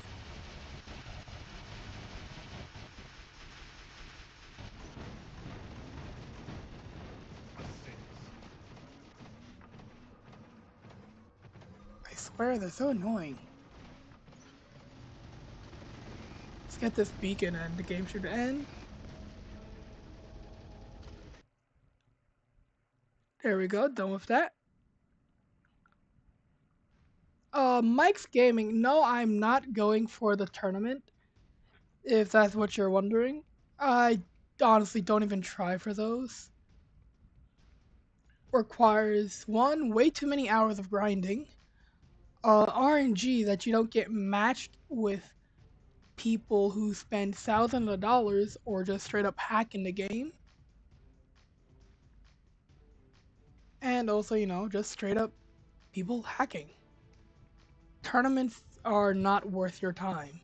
Speaker 1: I swear they're so annoying. Let's get this beacon and the game should end. There we go. Done with that. Mike's Gaming. No, I'm not going for the tournament. If that's what you're wondering, I honestly don't even try for those. Requires one, way too many hours of grinding. RNG that you don't get matched with people who spend thousands of dollars or just straight up hack in the game. And also, just straight up people hacking. Tournaments are not worth your time.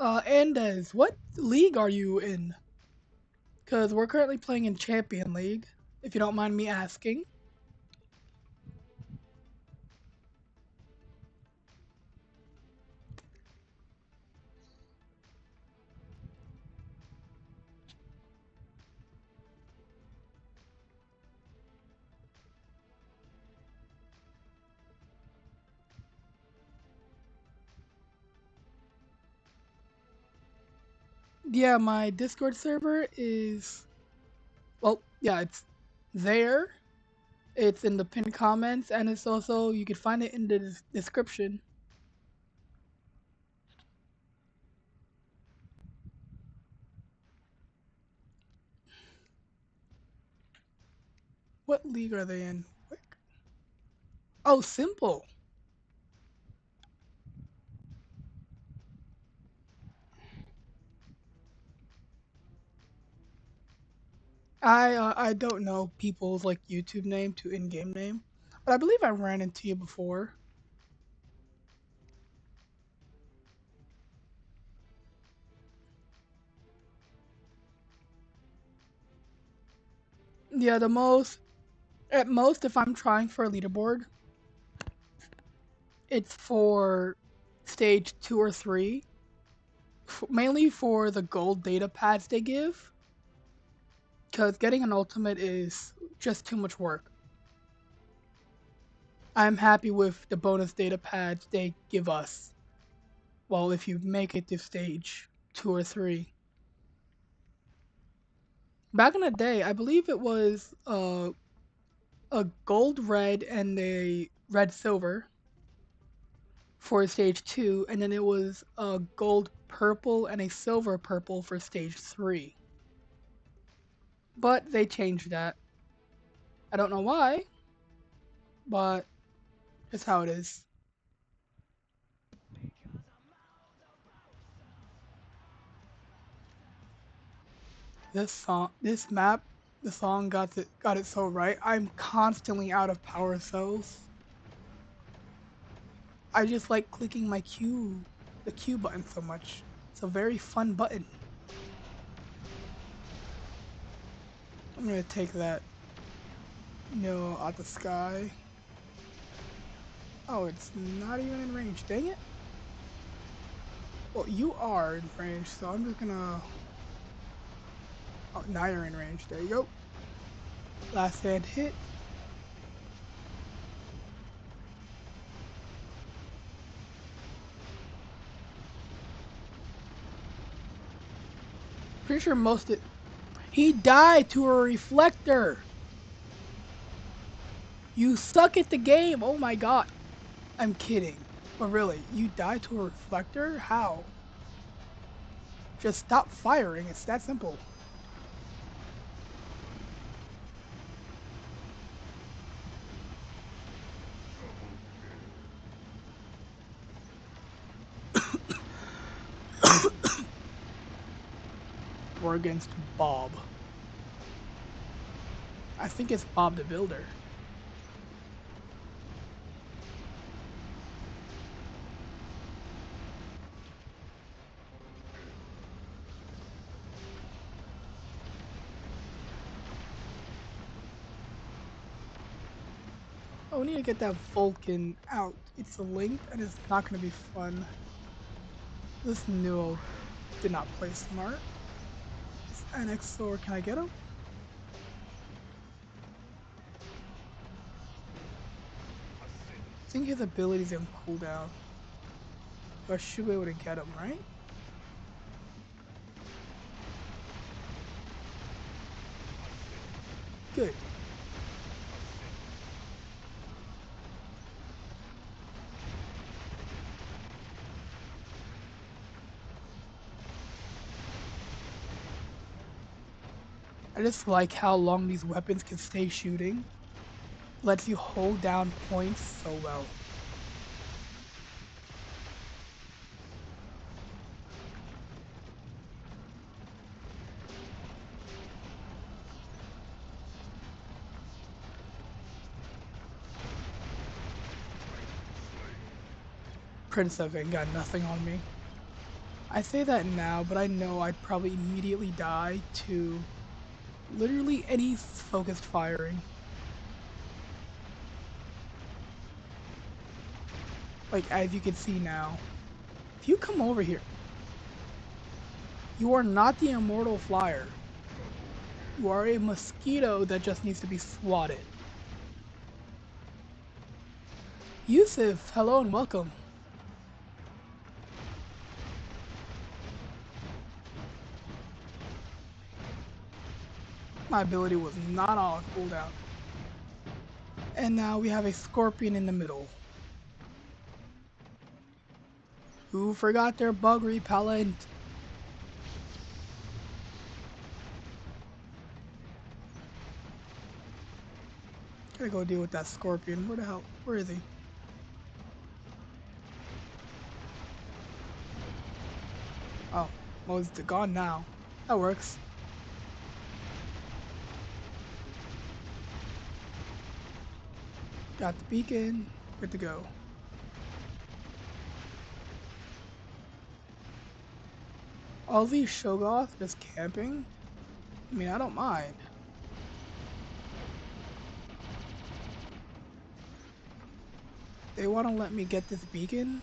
Speaker 1: Andes, what league are you in? Because we're currently playing in Champion League, if you don't mind me asking. Yeah, my Discord server is, well, yeah, it's there. It's in the pinned comments, and it's also, you can find it in the description. What league are they in? Oh, simple. I don't know people's like YouTube name to in-game name, but I believe I ran into you before. Yeah, the most at most if I'm trying for a leaderboard, it's for stage 2 or 3, mainly for the gold data pads they give, because getting an ultimate is just too much work. I'm happy with the bonus data pads they give us. Well, if you make it to stage 2 or 3. Back in the day, I believe it was a gold red and a red silver for stage 2, and then it was a gold purple and a silver purple for stage 3. But they changed that. I don't know why, but it's how it is. This map, the song got it so right. I'm constantly out of power cells. I just like clicking the Q button so much. It's a very fun button. I'm gonna take that, out the sky. Oh, it's not even in range. Dang it. Well, you are in range, so I'm just gonna. Oh, now you're in range. There you go. Last hand hit. Pretty sure most it. He died to a reflector. You suck at the game. Oh my god. I'm kidding. But really, you died to a reflector? How? Just stop firing. It's that simple. We're against Bob. I think it's Bob the Builder. Oh, we need to get that Vulcan out. It's a link and it's not going to be fun. This Newell did not play smart. It's NX, can I get him? I think his ability's in cooldown. But I should be able to get him, right? Good. I just like how long these weapons can stay shooting. Lets you hold down points so well. Prince of ain't got nothing on me. I say that now, but I know I'd probably immediately die to literally any focused firing. Like, as you can see now. If you come over here, you are not the immortal flyer. You are a mosquito that just needs to be swatted. Yusuf, hello and welcome. My ability was not on cooldown. And now we have a scorpion in the middle. Who forgot their bug repellent? Gotta go deal with that scorpion. Where the hell? Where is he? Oh, well, he's gone now. That works. Got the beacon. Good to go. All these Shoggoths just camping? I mean, I don't mind. They want to let me get this beacon?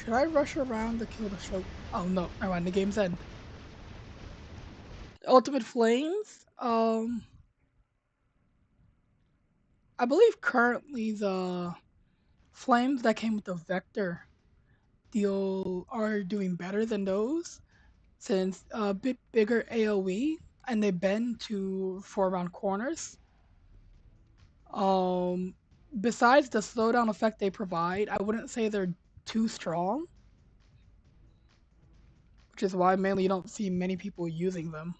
Speaker 1: Should I rush around to kill the show? Oh no, never mind, the game's end. Ultimate Flames? I believe currently the flames that came with the Vector deal are doing better than those since a bit bigger AoE and they bend to 4 round corners. Um, Besides the slowdown effect they provide, I wouldn't say they're too strong, which is why mainly you don't see many people using them.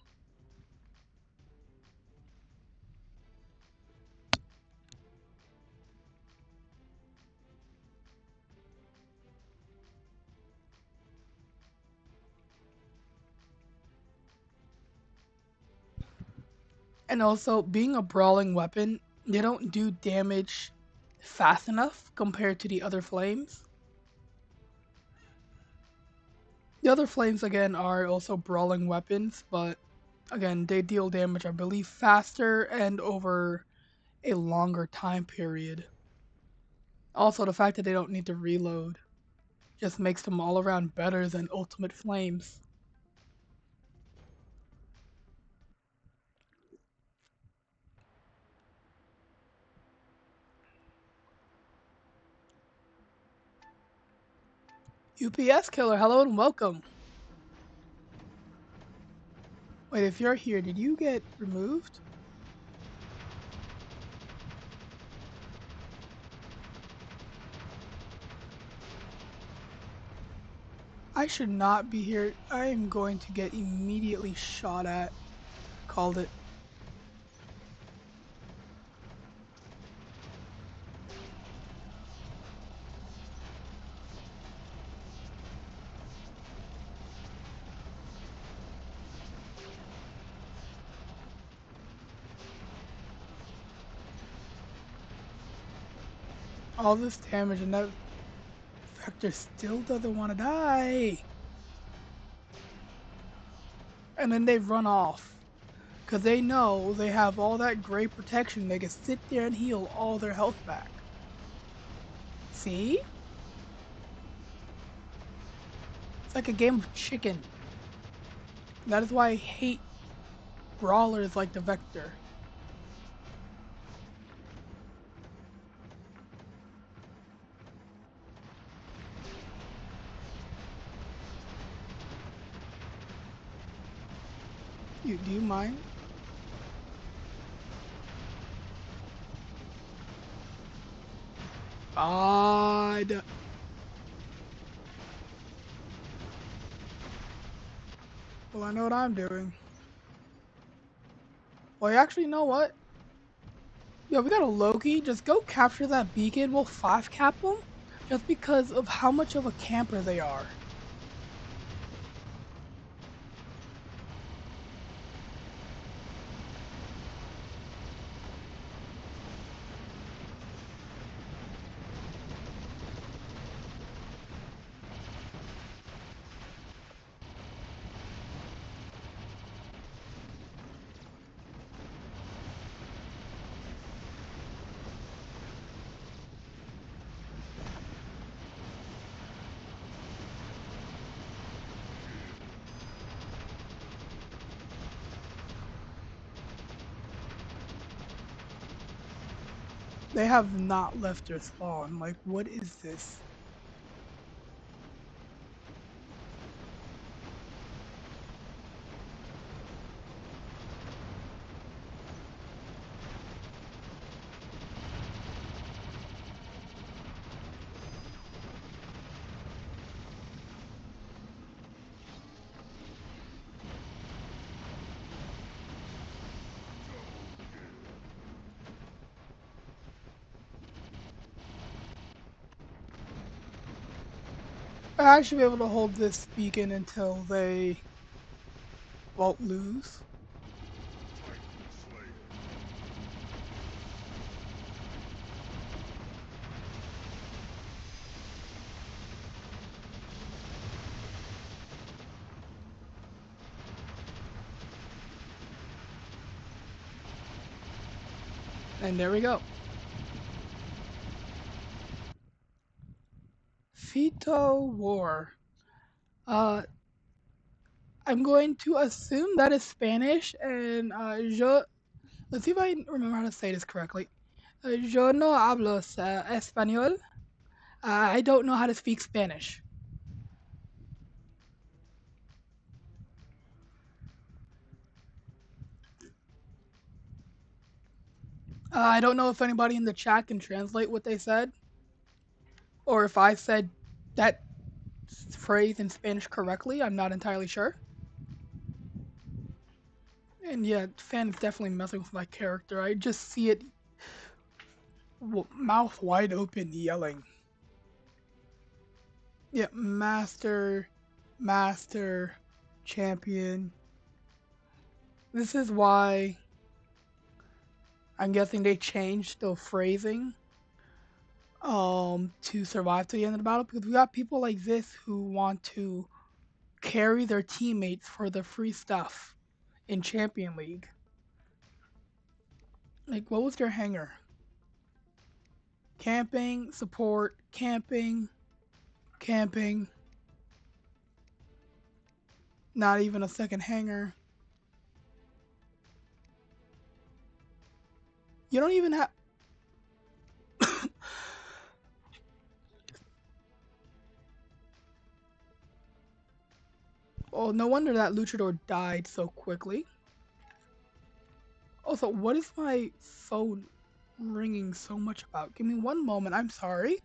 Speaker 1: And also, being a brawling weapon, they don't do damage fast enough compared to the other flames. The other flames, again, are also brawling weapons, but again, they deal damage, I believe, faster and over a longer time period. Also, the fact that they don't need to reload just makes them all around better than Ultimate Flames. UPS Killer, hello and welcome. Wait, if you're here, did you get removed? I should not be here. I am going to get immediately shot at. Called it. All this damage and that Vector still doesn't want to die. And then they run off. Because they know they have all that great protection. They can sit there and heal all their health back. See? It's like a game of chicken. That is why I hate brawlers like the Vector. Do you mind? God. If, Well, I know what I'm doing. Well, you actually know what? Yeah, we got a Loki. Just go capture that beacon. We'll 5 cap them. Just because of how much of a camper they are. They have not left their spawn. Like, what is this? I should be able to hold this beacon until they won't lose. And there we go. Fito War. Uh, I'm going to assume that is Spanish, and let's see if I remember how to say this correctly. Yo no hablo español. I don't know how to speak Spanish. I don't know if anybody in the chat can translate what they said, or if I said that phrase in Spanish correctly. I'm not entirely sure. And yeah, fan is definitely messing with my character. I just see it mouth wide open yelling. Yeah, master, champion. This is why I'm guessing they changed the phrasing to survive to the end of the battle, because we got people like this who want to carry their teammates for the free stuff in Champion League. Like, what was their hanger? Camping, support, camping, not even a second hanger. You don't even have. Oh, no wonder that luchador died so quickly. Also, what is my phone ringing so much about? Give me one moment, I'm sorry.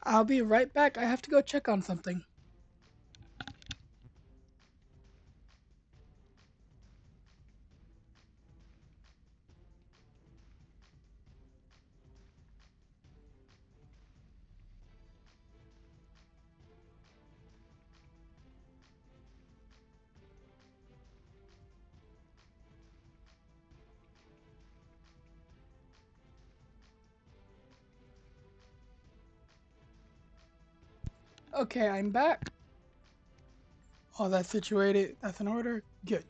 Speaker 1: I'll be right back. I have to go check on something. Okay, I'm back. All that's situated. That's in order. Good.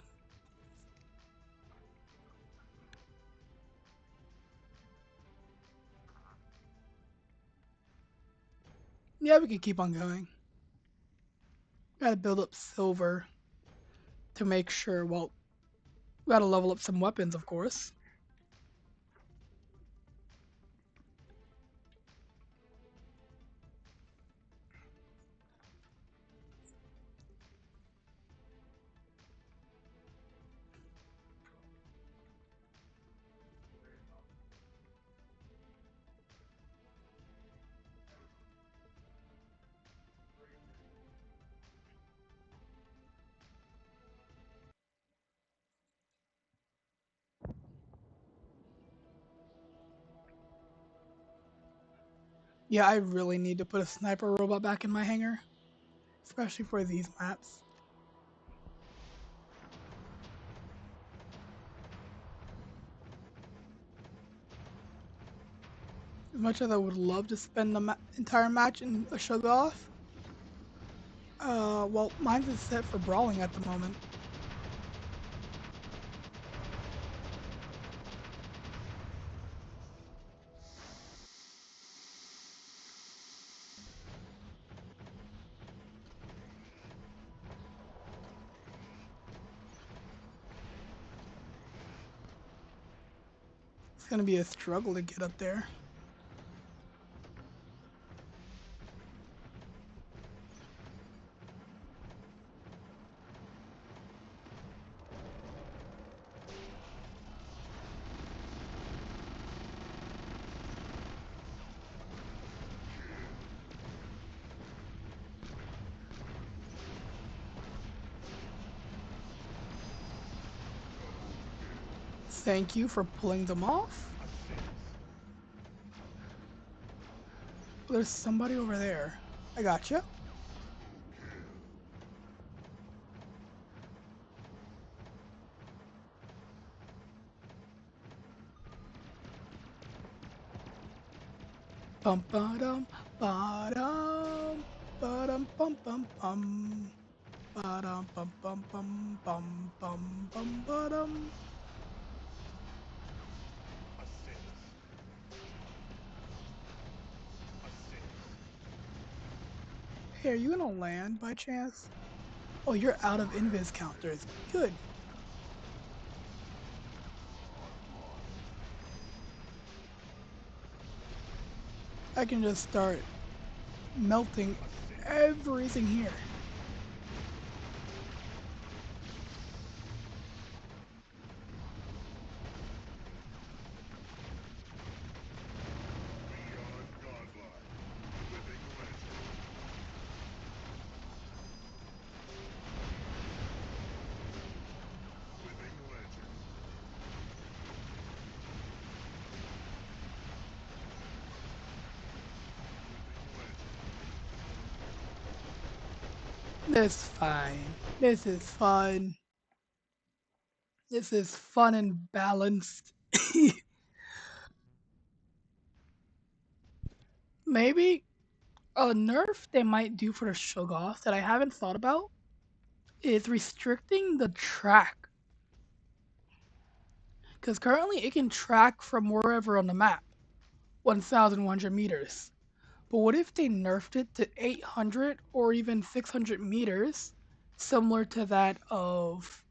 Speaker 1: Yeah, we can keep on going. Gotta build up silver to make sure. Well, we gotta level up some weapons, of course. Yeah, I really need to put a sniper robot back in my hangar, especially for these maps. As much as I would love to spend the entire match in a shug off, well, mine's is set for brawling at the moment. It's gonna be a struggle to get up there. Thank you for pulling them off. There's somebody over there. I gotcha. Bum ba dum ba dum ba dum bum bum bum ba dum bum bum bum bum bum bum ba dum. Hey, are you gonna land by chance? Oh, you're out of invis counters. Good. I can just start melting everything here. This fine. This is fun. This is fun and balanced. Maybe a nerf they might do for the Shogoth that I haven't thought about is restricting the track. Because currently it can track from wherever on the map, 1,100 meters. But what if they nerfed it to 800 or even 600 meters, similar to that of,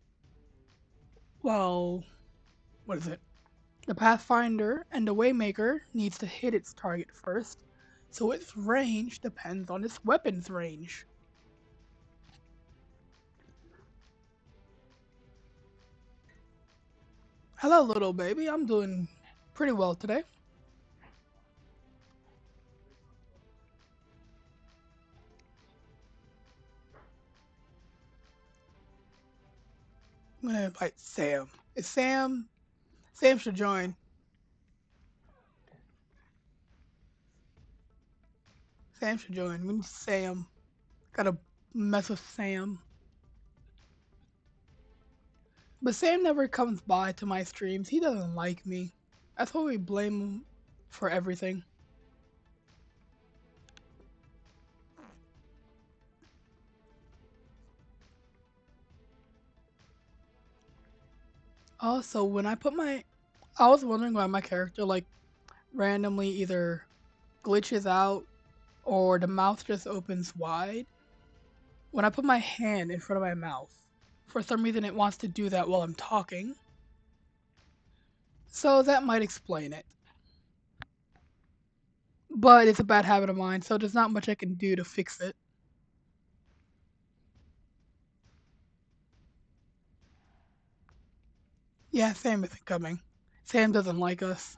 Speaker 1: well, what is it? The Pathfinder and the Waymaker needs to hit its target first, so its range depends on its weapon's range. Hello, little baby. I'm doing pretty well today. I'm gonna invite Sam. Is Sam? Sam should join. Sam should join. We need Sam. Gotta mess with Sam. But Sam never comes by to my streams. He doesn't like me. That's why we blame him for everything. Also, when I put my, I was wondering why my character like randomly either glitches out or the mouth just opens wide. When I put my hand in front of my mouth, for some reason it wants to do that while I'm talking. So that might explain it. But it's a bad habit of mine, so there's not much I can do to fix it. Yeah, Sam isn't coming. Sam doesn't like us.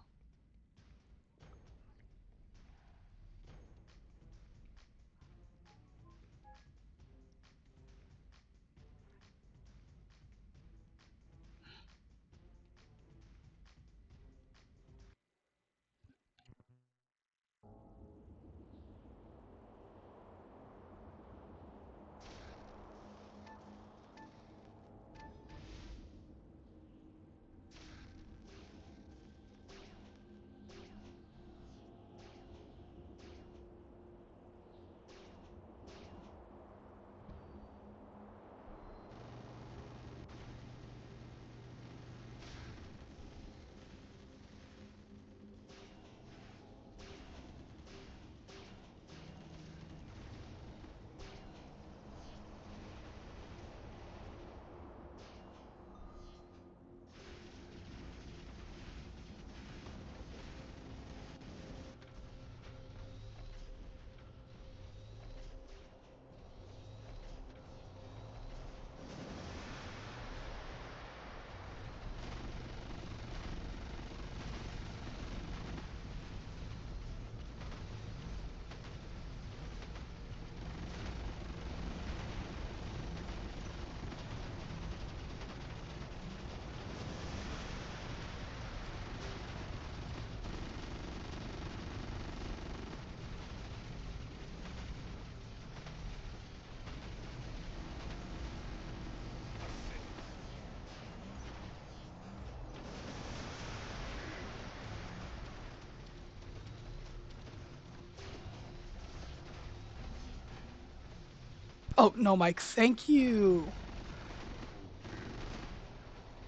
Speaker 1: Oh, no, Mike, thank you.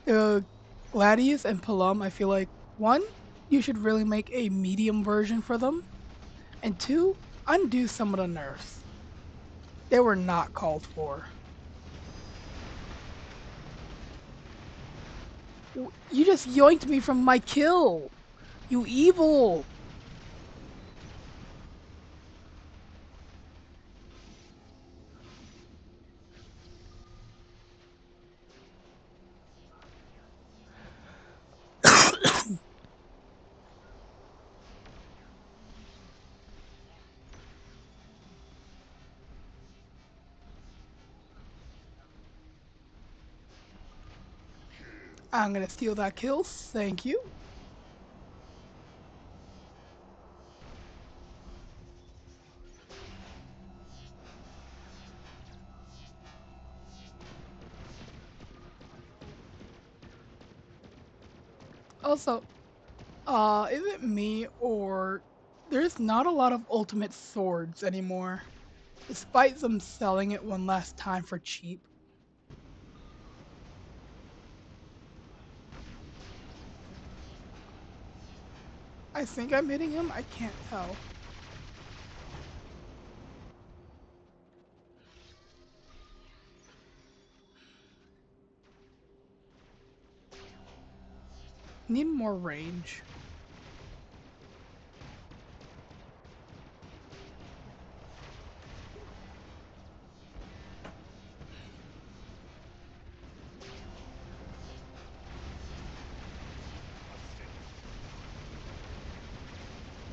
Speaker 1: Gladius and Palom, I feel like, one, you should really make a medium version for them, and two, undo some of the nerfs. They were not called for. You just yoinked me from my kill! You evil! I'm gonna steal that kill, thank you. Also, is it me or there's not a lot of ultimate swords anymore, despite them selling it one last time for cheap. I think I'm hitting him, I can't tell. Need more range.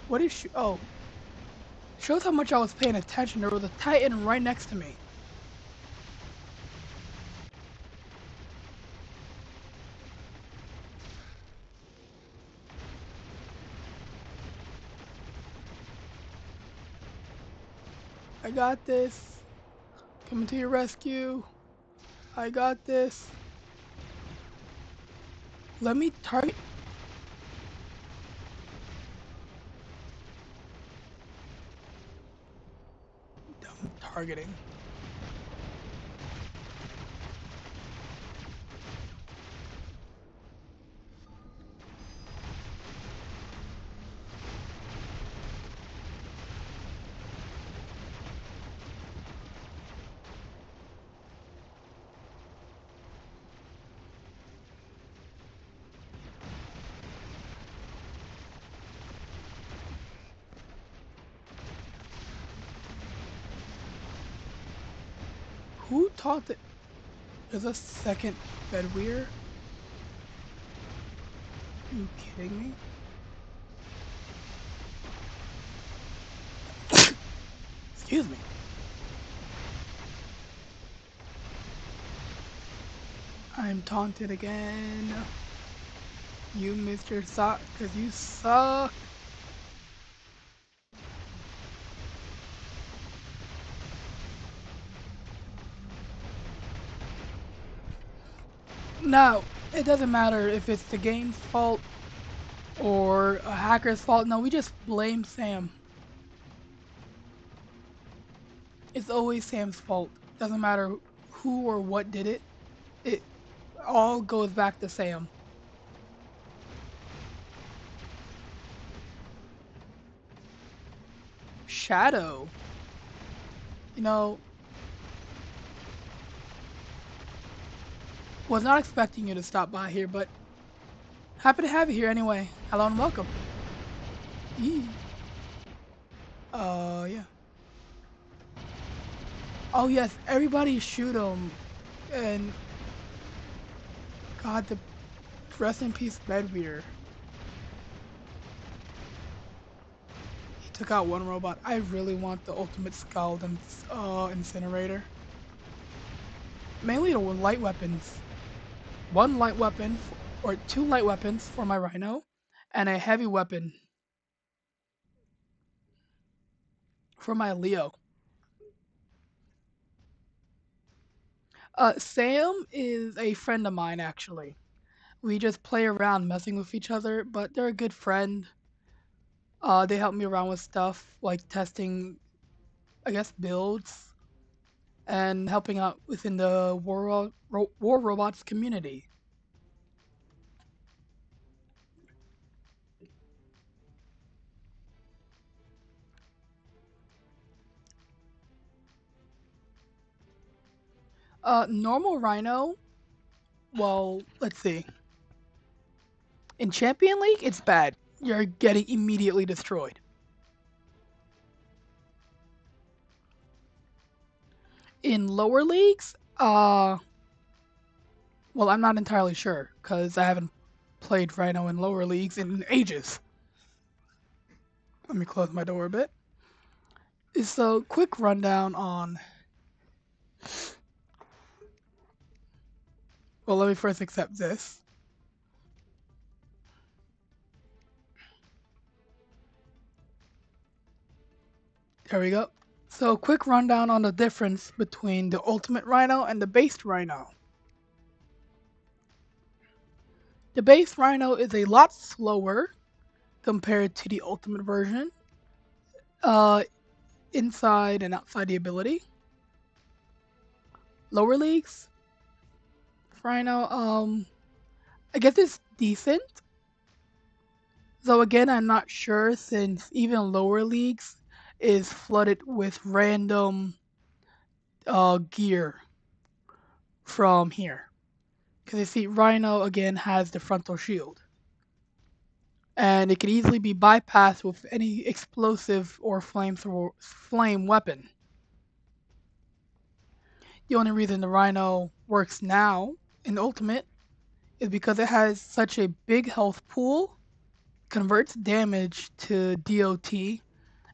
Speaker 1: What is she? Oh, shows how much I was paying attention. There was a Titan right next to me. I got this. Coming to your rescue. I got this. Let me target. Dumb targeting. Who taught it? There's a second Bedweir? Are you kidding me? Excuse me. I'm taunted again. You missed your shot because you suck. No, it doesn't matter if it's the game's fault or a hacker's fault. No, we just blame Sam. It's always Sam's fault. Doesn't matter who or what did it. It all goes back to Sam. Shadow. You know, was not expecting you to stop by here, but happy to have you here anyway. Hello and welcome. Yee. Yeah. Oh yes, everybody shoot him. And God, the rest in peace, Bedweir. He took out one robot. I really want the ultimate Scald and incinerator. Mainly the light weapons. One light weapon, or two light weapons for my Rhino, and a heavy weapon for my Leo. Sam is a friend of mine actually. We just play around messing with each other, but they're a good friend. They help me around with stuff like testing, I guess, builds. and helping out within the War Robots community. Normal Rhino, well, let's see. In Champion League, it's bad. You're getting immediately destroyed. In lower leagues, well, I'm not entirely sure because I haven't played Rhino in lower leagues in ages. Let me close my door a bit. So, quick rundown on. Well, let me first accept this. There we go. So, quick rundown on the difference between the Ultimate Rhino and the base Rhino. The base Rhino is a lot slower compared to the Ultimate version, uh, inside and outside the ability. Lower leagues, Rhino, I guess it's decent. Though again, I'm not sure since even lower leagues is flooded with random gear from here. Because you see, Rhino again has the frontal shield, and it can easily be bypassed with any explosive or flame weapon. The only reason the Rhino works now in Ultimate is because it has such a big health pool, converts damage to DOT,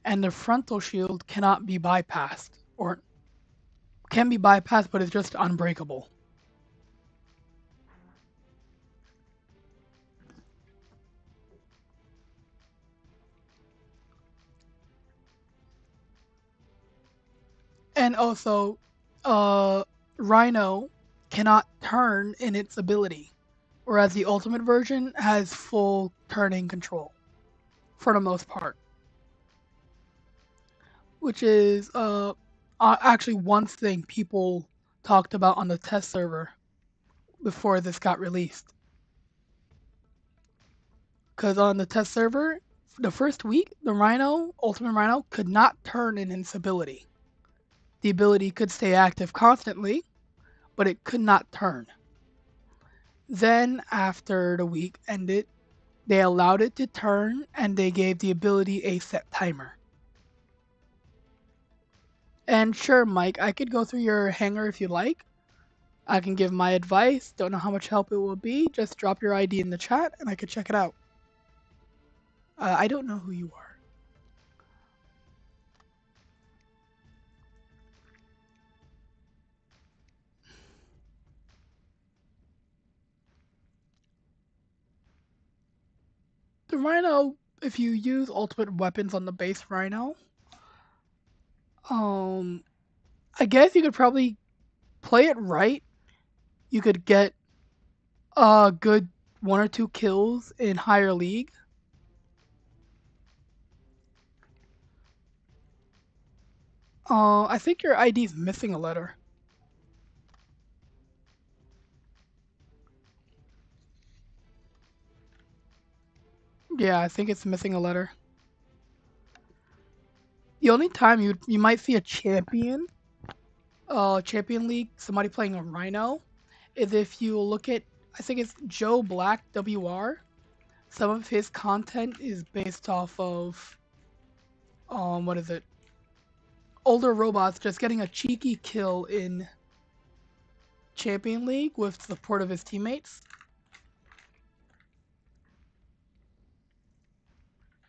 Speaker 1: and the frontal shield cannot be bypassed, or can be bypassed, but it's just unbreakable. And also, uh, Rhino cannot turn in its ability, whereas the Ultimate version has full turning control for the most part, which is actually one thing people talked about on the test server before this got released. Because on the test server, the first week, the Rhino, Ultimate Rhino, could not turn in its ability. The ability could stay active constantly, but it could not turn. Then, after the week ended, they allowed it to turn and they gave the ability a set timer. And sure, Mike, I could go through your hangar if you like. I can give my advice. Don't know how much help it will be. Just drop your ID in the chat and I could check it out. I don't know who you are. The Rhino, if you use ultimate weapons on the base Rhino, um, I guess you could probably play it right. You could get a good 1 or 2 kills in higher league. I think your ID is missing a letter. Yeah, I think it's missing a letter. The only time you might see a champion league, somebody playing a Rhino, is if you look at, I think it's Joe Black WR. Some of his content is based off of what is it? Older robots just getting a cheeky kill in Champion League with support of his teammates.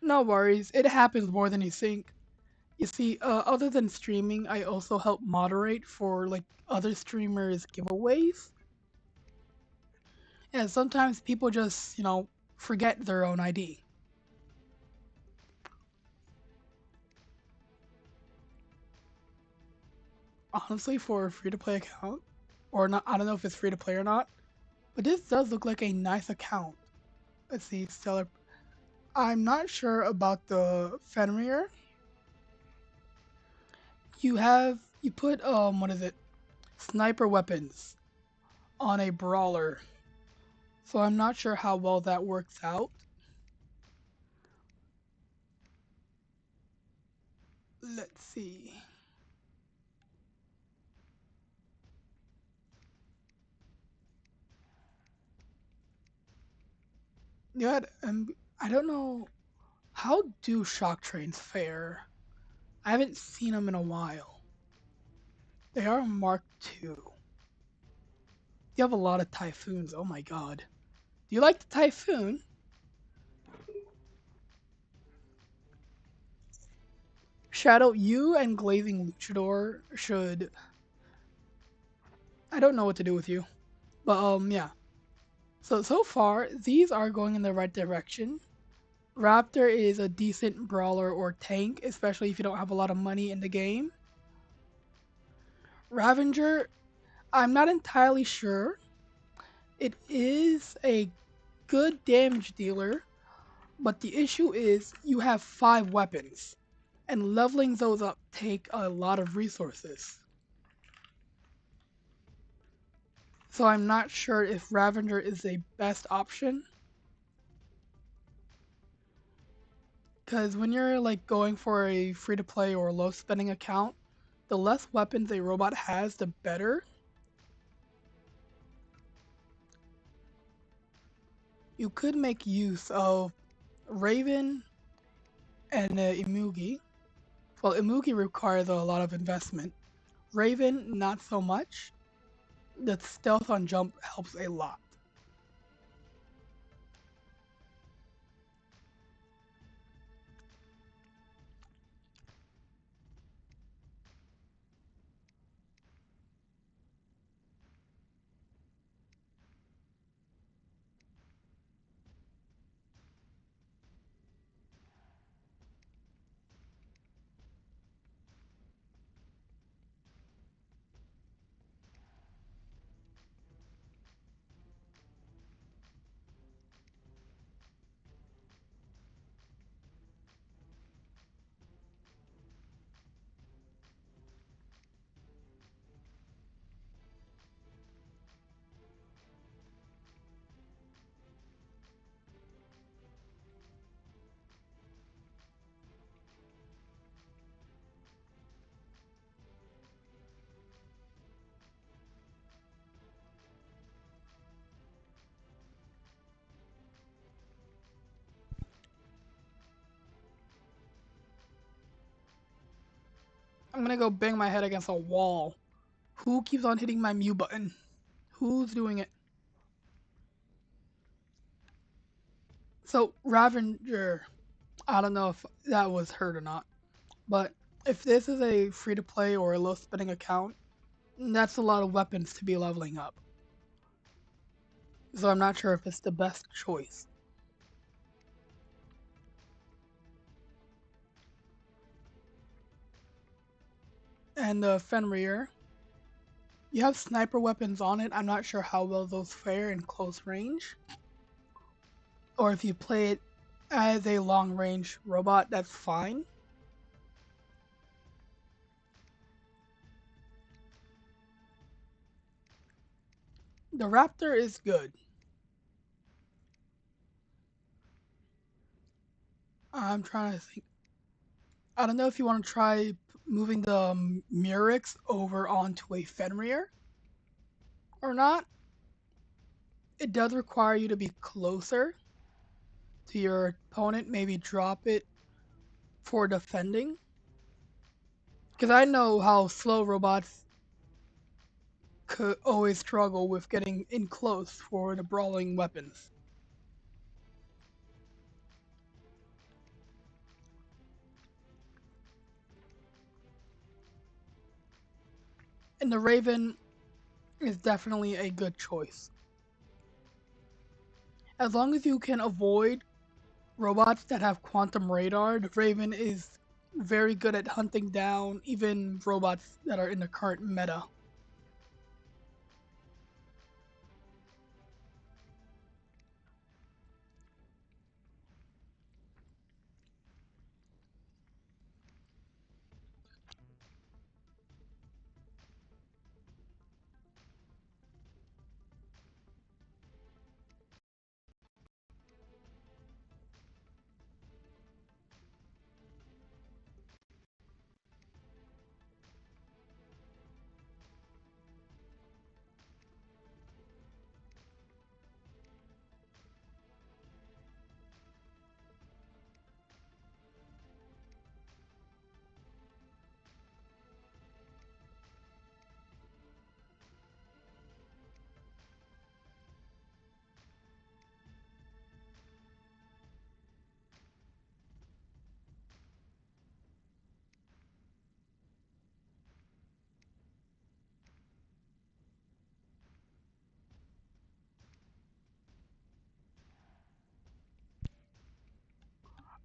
Speaker 1: No worries, it happens more than you think. You see, other than streaming, I also help moderate for like other streamers' giveaways. And sometimes people just, forget their own ID. Honestly, for a free-to-play account, or not, I don't know if it's free-to-play or not, but this does look like a nice account. Let's see, Stellar. I'm not sure about the Fenrir. You have You put what is it? Sniper weapons on a brawler. So I'm not sure how well that works out. Let's see. You had I don't know, how do shock trains fare? I haven't seen them in a while. They are Mark II. You have a lot of typhoons. Oh my god. Do you like the typhoon? Shadow, you and Glazing Luchador should. I don't know what to do with you, but yeah. So far these are going in the right direction. Raptor is a decent brawler or tank, especially if you don't have a lot of money in the game. Ravager, I'm not entirely sure. It is a good damage dealer, but the issue is you have 5 weapons, and leveling those up take a lot of resources. So I'm not sure if Ravager is the best option. Because when you're like going for a free to play or low spending account, the less weapons a robot has, the better. You could make use of Raven and Imugi. Well, Imugi requires a lot of investment. Raven, not so much. The stealth on jump helps a lot. I'm gonna go bang my head against a wall. Who keeps on hitting my mute button? Who's doing it? So, Ravager, I don't know if that was heard or not, but if this is a free to play or a low spending account, that's a lot of weapons to be leveling up. So I'm not sure if it's the best choice. And the Fenrir, you have sniper weapons on it. I'm not sure how well those fare in close range. Or if you play it as a long range robot, that's fine. The Raptor is good. I'm trying to think. I don't know if you want to try moving the Murex over onto a Fenrir or not. It does require you to be closer to your opponent, maybe drop it for defending. Because I know how slow robots could always struggle with getting in close for the brawling weapons. And the Raven is definitely a good choice. As long as you can avoid robots that have quantum radar, the Raven is very good at hunting down even robots that are in the current meta.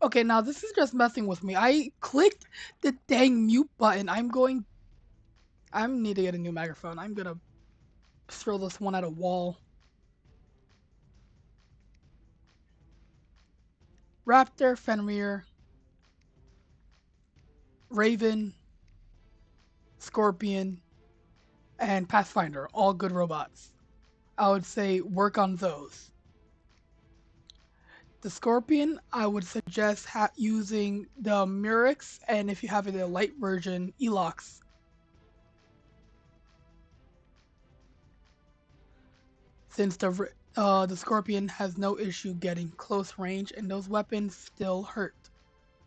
Speaker 1: Okay, now this is just messing with me. I clicked the dang mute button. I need to get a new microphone. I'm gonna throw this one at a wall. Raptor, Fenrir, Raven, Scorpion, and Pathfinder, all good robots. I would say work on those. The Scorpion, I would suggest using the Murex, and if you have the light version, Elox. Since the Scorpion has no issue getting close range, and those weapons still hurt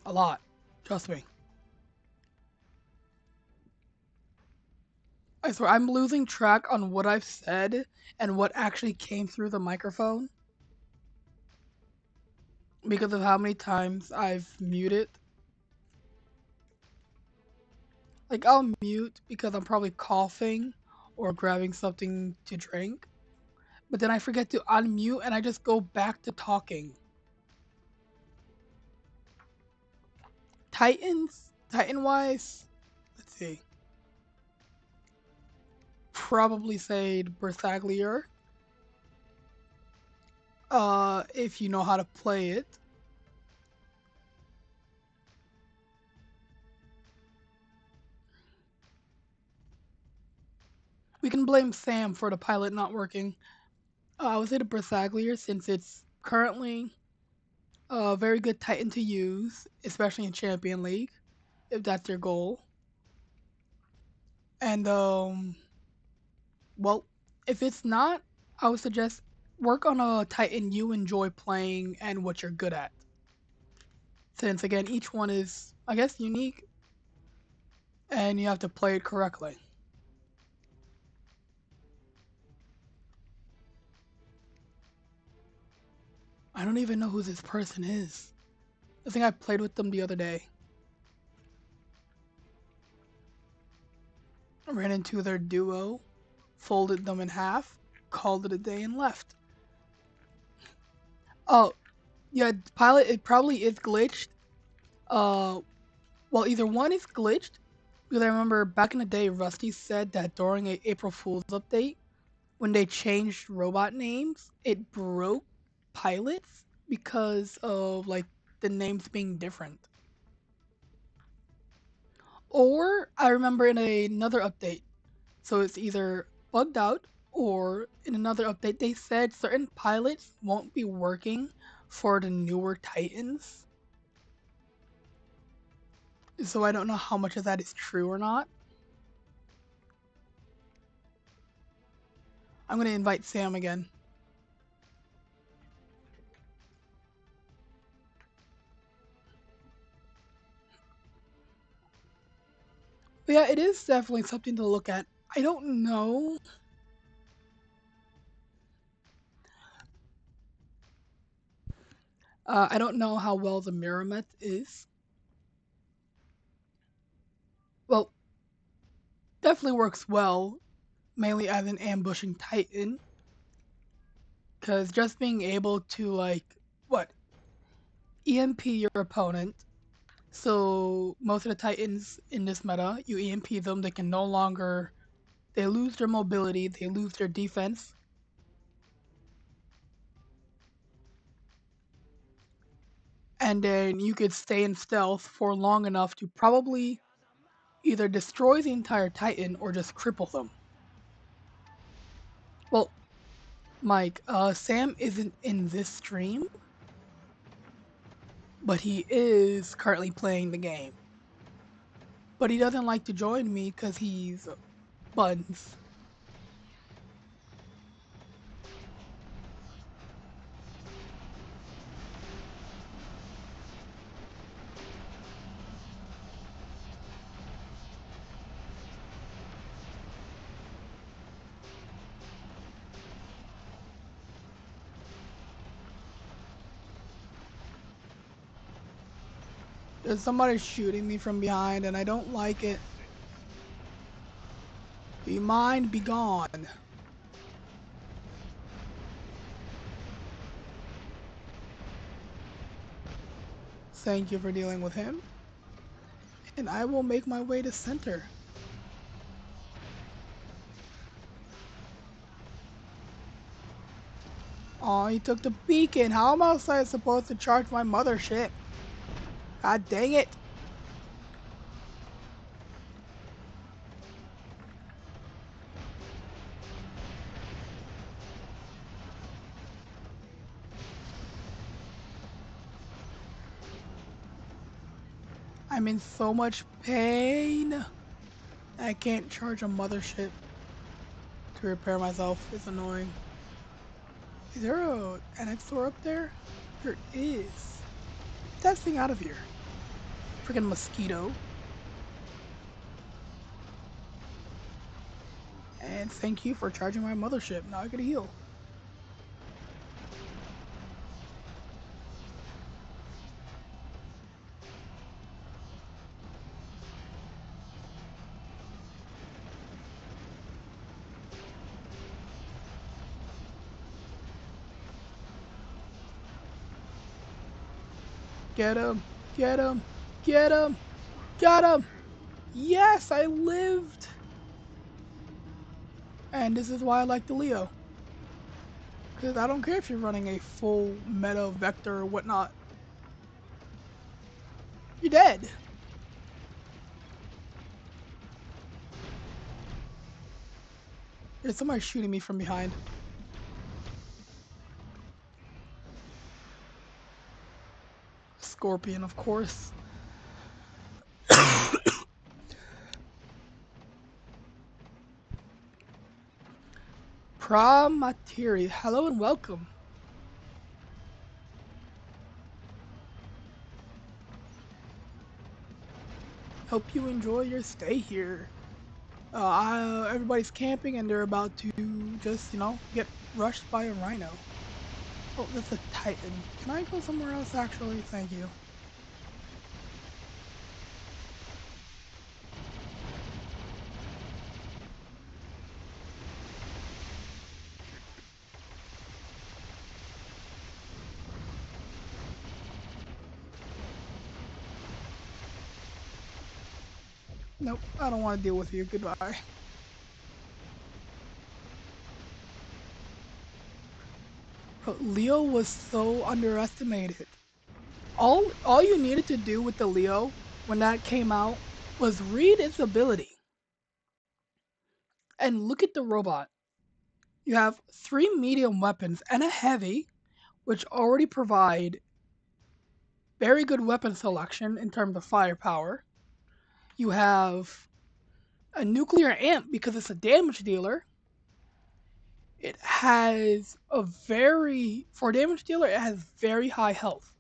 Speaker 1: a lot. Trust me. I swear, I'm losing track on what I've said and what actually came through the microphone because of how many times I've muted. Like, I'll mute because I'm probably coughing or grabbing something to drink, but then I forget to unmute and I just go back to talking. Titan-wise, let's see. Probably say Bersaglier. If you know how to play it. We can blame Sam for the pilot not working. I would say the Bersaglier since it's currently a very good Titan to use, especially in Champion League, if that's your goal. And well, if it's not, I would suggest work on a Titan you enjoy playing and what you're good at. Since again, each one is, I guess, unique, and you have to play it correctly. I don't even know who this person is. I think I played with them the other day. I ran into their duo, folded them in half, called it a day, and left. Oh, yeah, pilot, it probably is glitched. Uh, well, either one is glitched, because I remember back in the day, Rusty said that during a April Fool's update, when they changed robot names, it broke pilots because of like the names being different. Or I remember in another update, so it's either bugged out or in another update they said certain pilots won't be working for the newer Titans. So I don't know how much of that is true or not. I'm gonna invite Sam again. But yeah, it is definitely something to look at. I don't know. I don't know how well the Miramet is. Well, definitely works well, mainly as an ambushing Titan. Because just being able to, like, what? EMP your opponent. So most of the Titans in this meta, you EMP them, they can no longer. They lose their mobility, they lose their defense. And then you could stay in stealth for long enough to probably either destroy the entire Titan or just cripple them. Well, Mike, Sam isn't in this stream, but he is currently playing the game. But he doesn't like to join me because he's buns. There's somebody shooting me from behind and I don't like it. Be mine, be gone. Thank you for dealing with him. And I will make my way to center. Oh, he took the beacon. How am I supposed to charge my mothership? God dang it. I'm in so much pain. I can't charge a mothership to repair myself. It's annoying. Is there an annex store up there? There is. Get that thing out of here. Freaking mosquito. And thank you for charging my mothership. Now I can heal. Get him! Get him! Get him! Got him! Yes, I lived! And this is why I like the Leo. Because I don't care if you're running a full meta vector or whatnot. You're dead. There's somebody shooting me from behind. Scorpion, of course. Pramatiri, hello and welcome. Hope you enjoy your stay here. Everybody's camping and they're about to just, get rushed by a rhino. Oh, that's a Titan. Can I go somewhere else actually? Thank you. Nope, I don't want to deal with you. Goodbye. But Leo was so underestimated. All you needed to do with the Leo when that came out was read its ability. And look at the robot. You have 3 medium weapons and a heavy, which already provide very good weapon selection in terms of firepower. You have a nuclear amp because it's a damage dealer. It has for a damage dealer, it has very high health.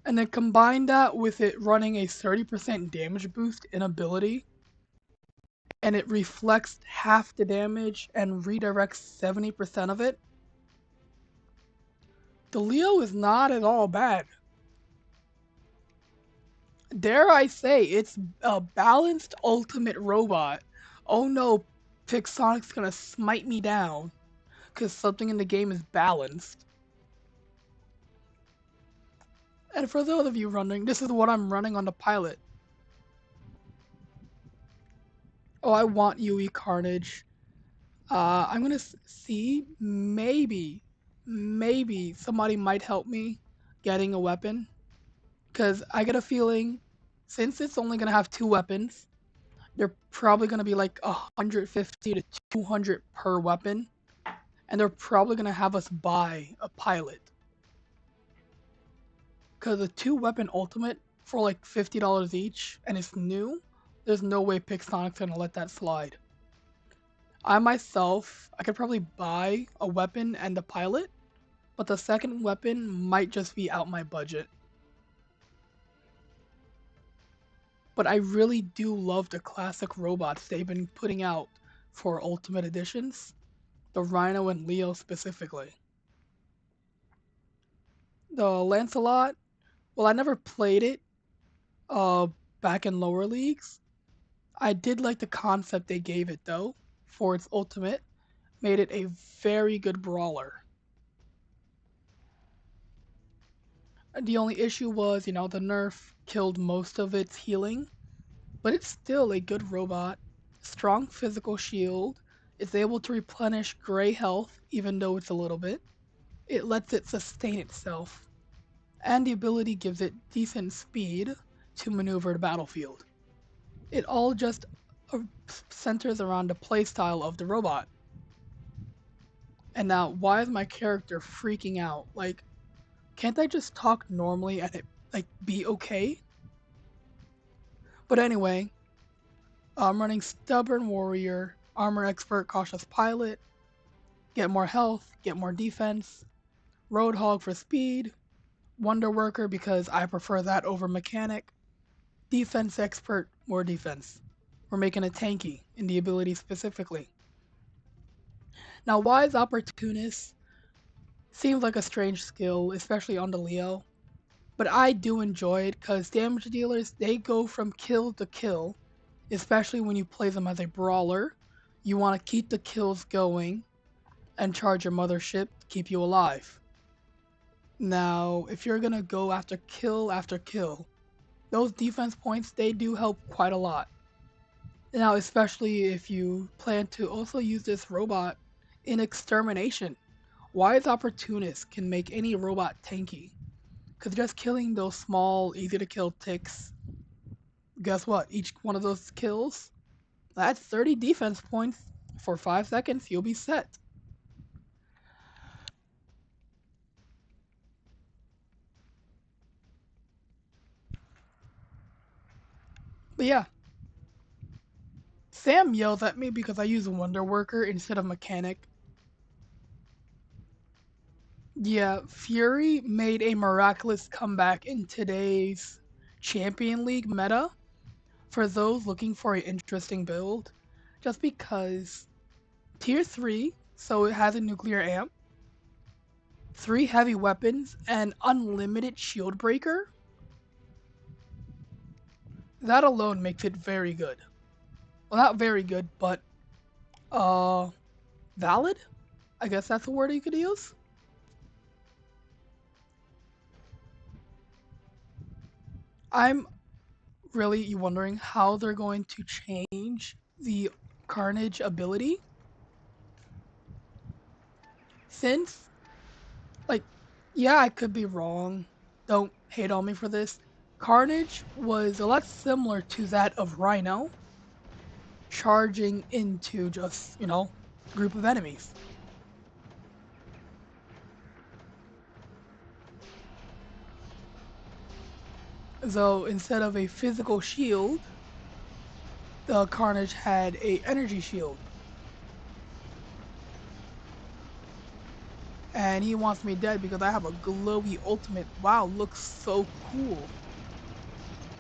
Speaker 1: And then combine that with it running a 30% damage boost in ability, and it reflects half the damage and redirects 70% of it. The Leo is not at all bad. Dare I say, it's a balanced ultimate robot. Oh no, Pixonic's gonna smite me down because something in the game is balanced. And for those of you running, this is what I'm running on the pilot. Oh, I want UE Carnage. I'm gonna see, maybe somebody might help me getting a weapon. Because I get a feeling, since it's only gonna have 2 weapons, they're probably gonna be like 150 to 200 per weapon. And they're probably gonna have us buy a pilot. Because a 2 weapon ultimate for like $50 each, and it's new, there's no way Pixonic's gonna let that slide. I could probably buy a weapon and a pilot, but the second weapon might just be out my budget. But I really do love the classic robots they've been putting out for Ultimate Editions, the Rhino and Leo specifically. The Lancelot, well, I never played it uh, back in lower leagues. I did like the concept they gave it though, for its ultimate, made it a very good brawler. The only issue was, the nerf killed most of its healing, but it's still a good robot. Strong physical shield. It's able to replenish gray health, even though it's a little bit. It lets it sustain itself, and the ability gives it decent speed to maneuver the battlefield. It all just uh, centers around the playstyle of the robot. And now, why is my character freaking out? Like, can't I just talk normally and it like be okay? But anyway, I'm running Stubborn Warrior, Armor Expert, Cautious Pilot, get more health, get more defense, Roadhog for speed, Wonder Worker because I prefer that over Mechanic, Defense Expert, more defense. We're making it tanky in the ability specifically. Now, Wise Opportunist seems like a strange skill, especially on the Leo, but I do enjoy it because damage dealers, they go from kill to kill, especially when you play them as a brawler. You want to keep the kills going and charge your mothership to keep you alive. Now, if you're gonna go after kill, those defense points, they do help quite a lot. Now, especially if you plan to also use this robot in extermination. Wise Opportunist can make any robot tanky. Because just killing those small, easy to kill ticks, guess what? Each one of those kills, that's 30 defense points for 5 seconds, you'll be set. But yeah, Sam yells at me because I use Wonder Worker instead of Mechanic. Yeah, Fury made a miraculous comeback in today's Champion League meta for those looking for an interesting build. Just because Tier 3, so it has a nuclear amp, 3 heavy weapons, and unlimited shield breaker. That alone makes it very good. Well, not very good, but uh valid? I guess that's the word you could use. I'm really wondering how they're going to change the Carnage ability since, like, yeah, I could be wrong. Don't hate on me for this. Carnage was a lot similar to that of Rhino, charging into just, a group of enemies. So instead of a physical shield, the Carnage had a energy shield. And he wants me dead because I have a glowy ultimate. Wow, looks so cool.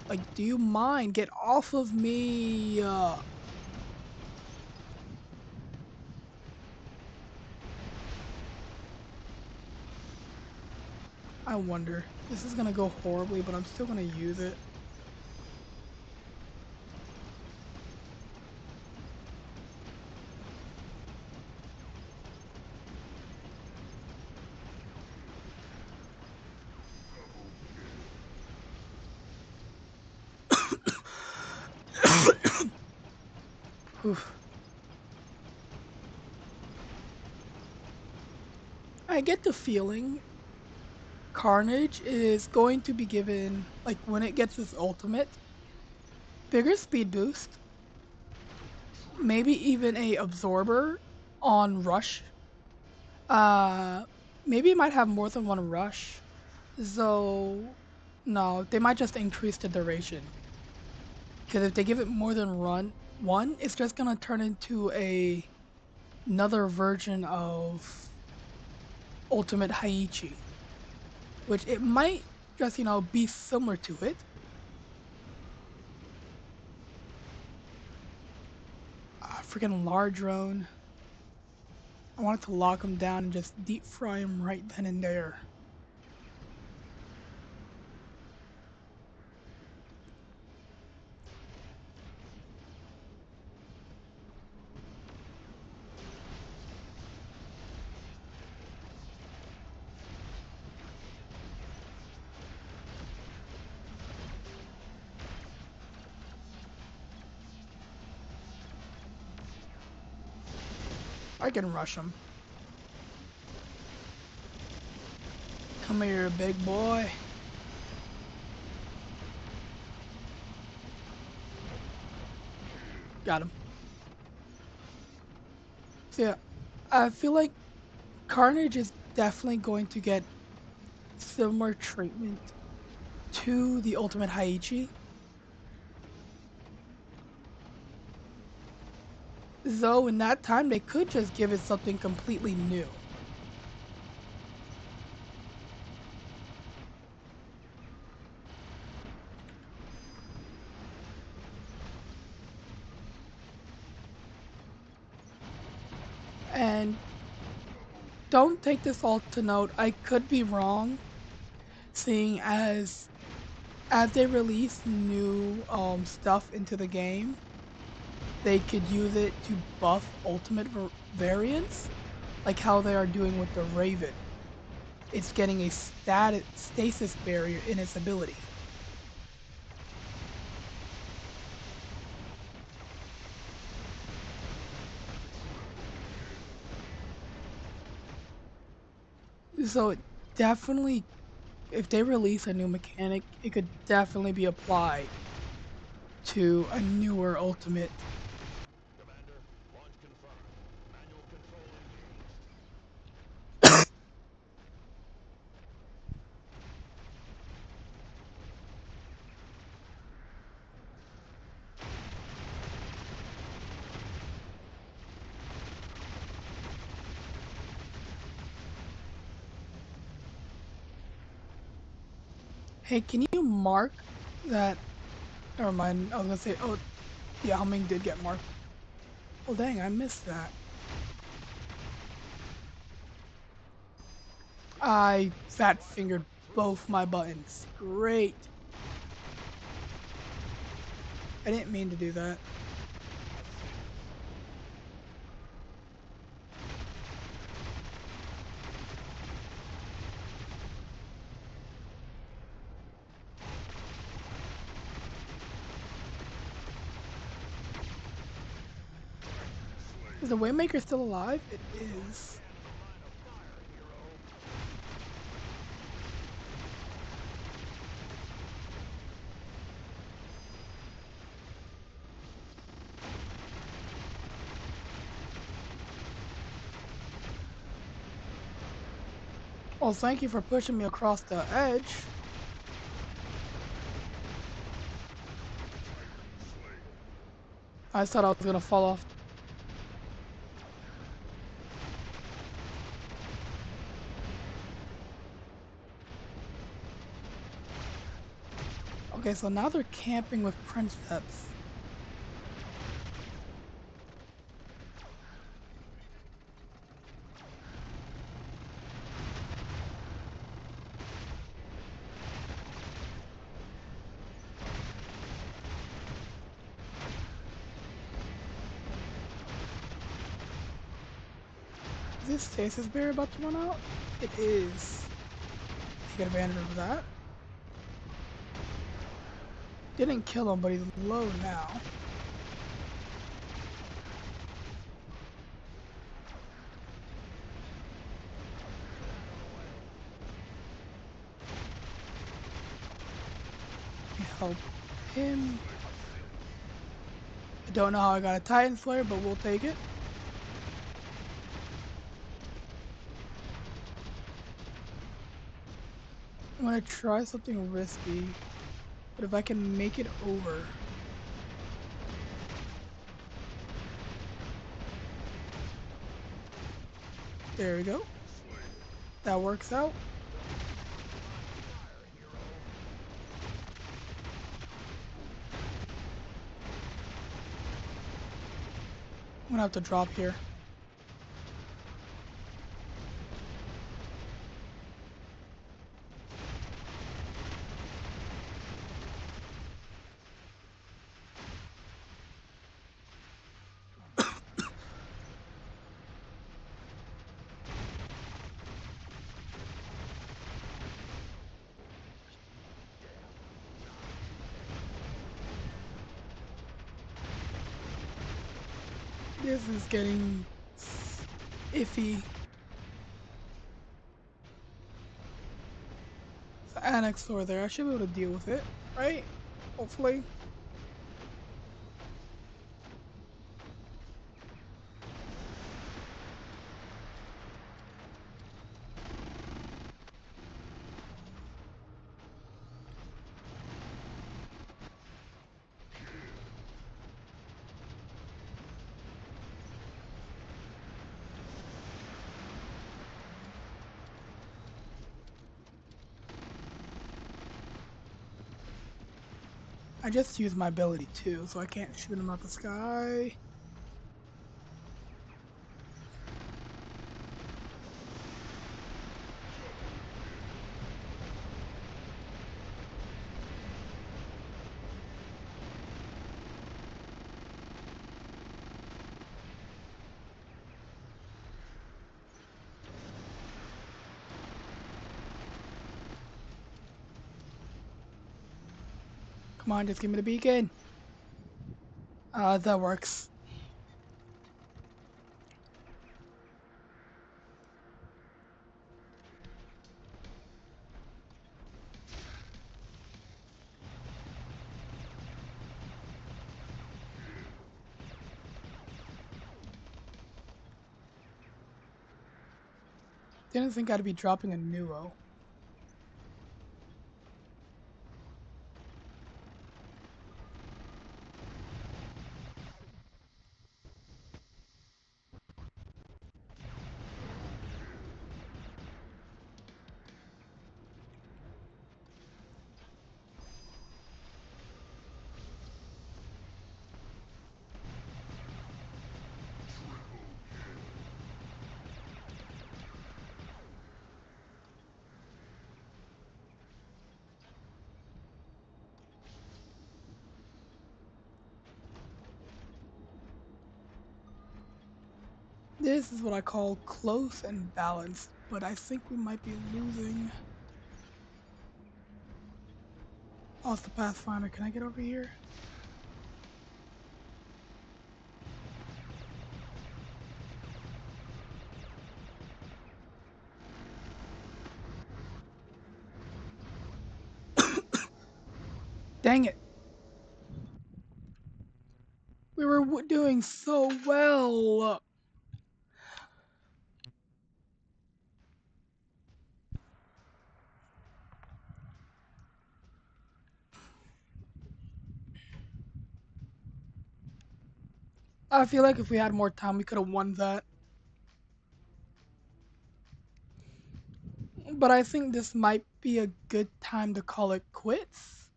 Speaker 1: Like, do you mind? Get off of me. I wonder. This is gonna go horribly, but I'm still gonna use it. Oof. I get the feeling Carnage is going to be given, like, when it gets its ultimate, bigger speed boost, maybe even a absorber on rush. Uh, Maybe it might have more than one rush. So, no, they might just increase the duration. Because if they give it more than one, it's just gonna turn into another version of Ultimate Haiichi, which it might just be similar to it. Freaking Lardrone. I wanted to lock him down and just deep fry him right then and there. I can rush him. Come here, big boy. Got him. So yeah, I feel like Carnage is definitely going to get similar treatment to the Ultimate Haiichi. Though in that time they could just give it something completely new. And don't take this all to note, I could be wrong, seeing as they release new stuff into the game, they could use it to buff ultimate variants, like how they are doing with the Raven. It's getting a stasis barrier in its ability. So it definitely, if they release a new mechanic, it could definitely be applied to a newer ultimate.
Speaker 2: Commander, launch confirmed. Manual control engaged.
Speaker 1: Hey, can you mark that? Never mind. I was gonna say, oh, yeah, Humming did get marked. Oh dang, I missed that. I fat fingered both my buttons. Great. I didn't mean to do that. Is the Waymaker still alive? It is. Well, thank you for pushing me across the edge. I thought I was gonna fall off. Okay, so now they're camping with Princeps. Is this stasis barrier about to run out? It is. Take advantage of that. Didn't kill him, but he's low now. Help him. I don't know how I got a Titan Flare, but we'll take it. I'm gonna try something risky, but if I can make it over. There we go. That works out. I'm gonna have to drop here. This is getting iffy. It's an annex store there. I should be able to deal with it, right? Hopefully. I just used my ability too, so I can't shoot him out the sky. Come on, just give me the beacon. That works. Didn't think I'd be dropping a Nuo. This is what I call close and balanced, but I think we might be losing. Oh, it's the Pathfinder. Can I get over here? Dang it. We were doing so well. I feel like if we had more time, we could have won that. But I think this might be a good time to call it quits.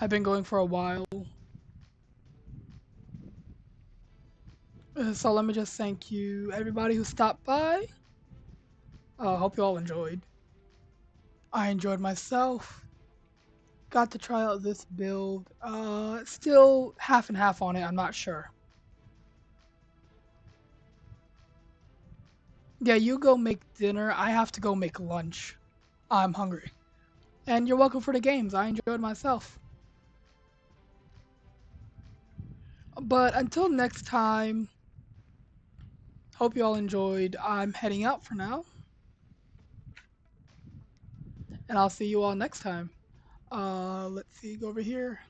Speaker 1: I've been going for a while. So let me just thank you, everybody who stopped by. Hope you all enjoyed. I enjoyed myself. Got to try out this build. Still half and half on it. I'm not sure. Yeah, you go make dinner. I have to go make lunch. I'm hungry. And you're welcome for the games. I enjoyed myself. But until next time, hope you all enjoyed. I'm heading out for now. And I'll see you all next time. Let's see, go over here.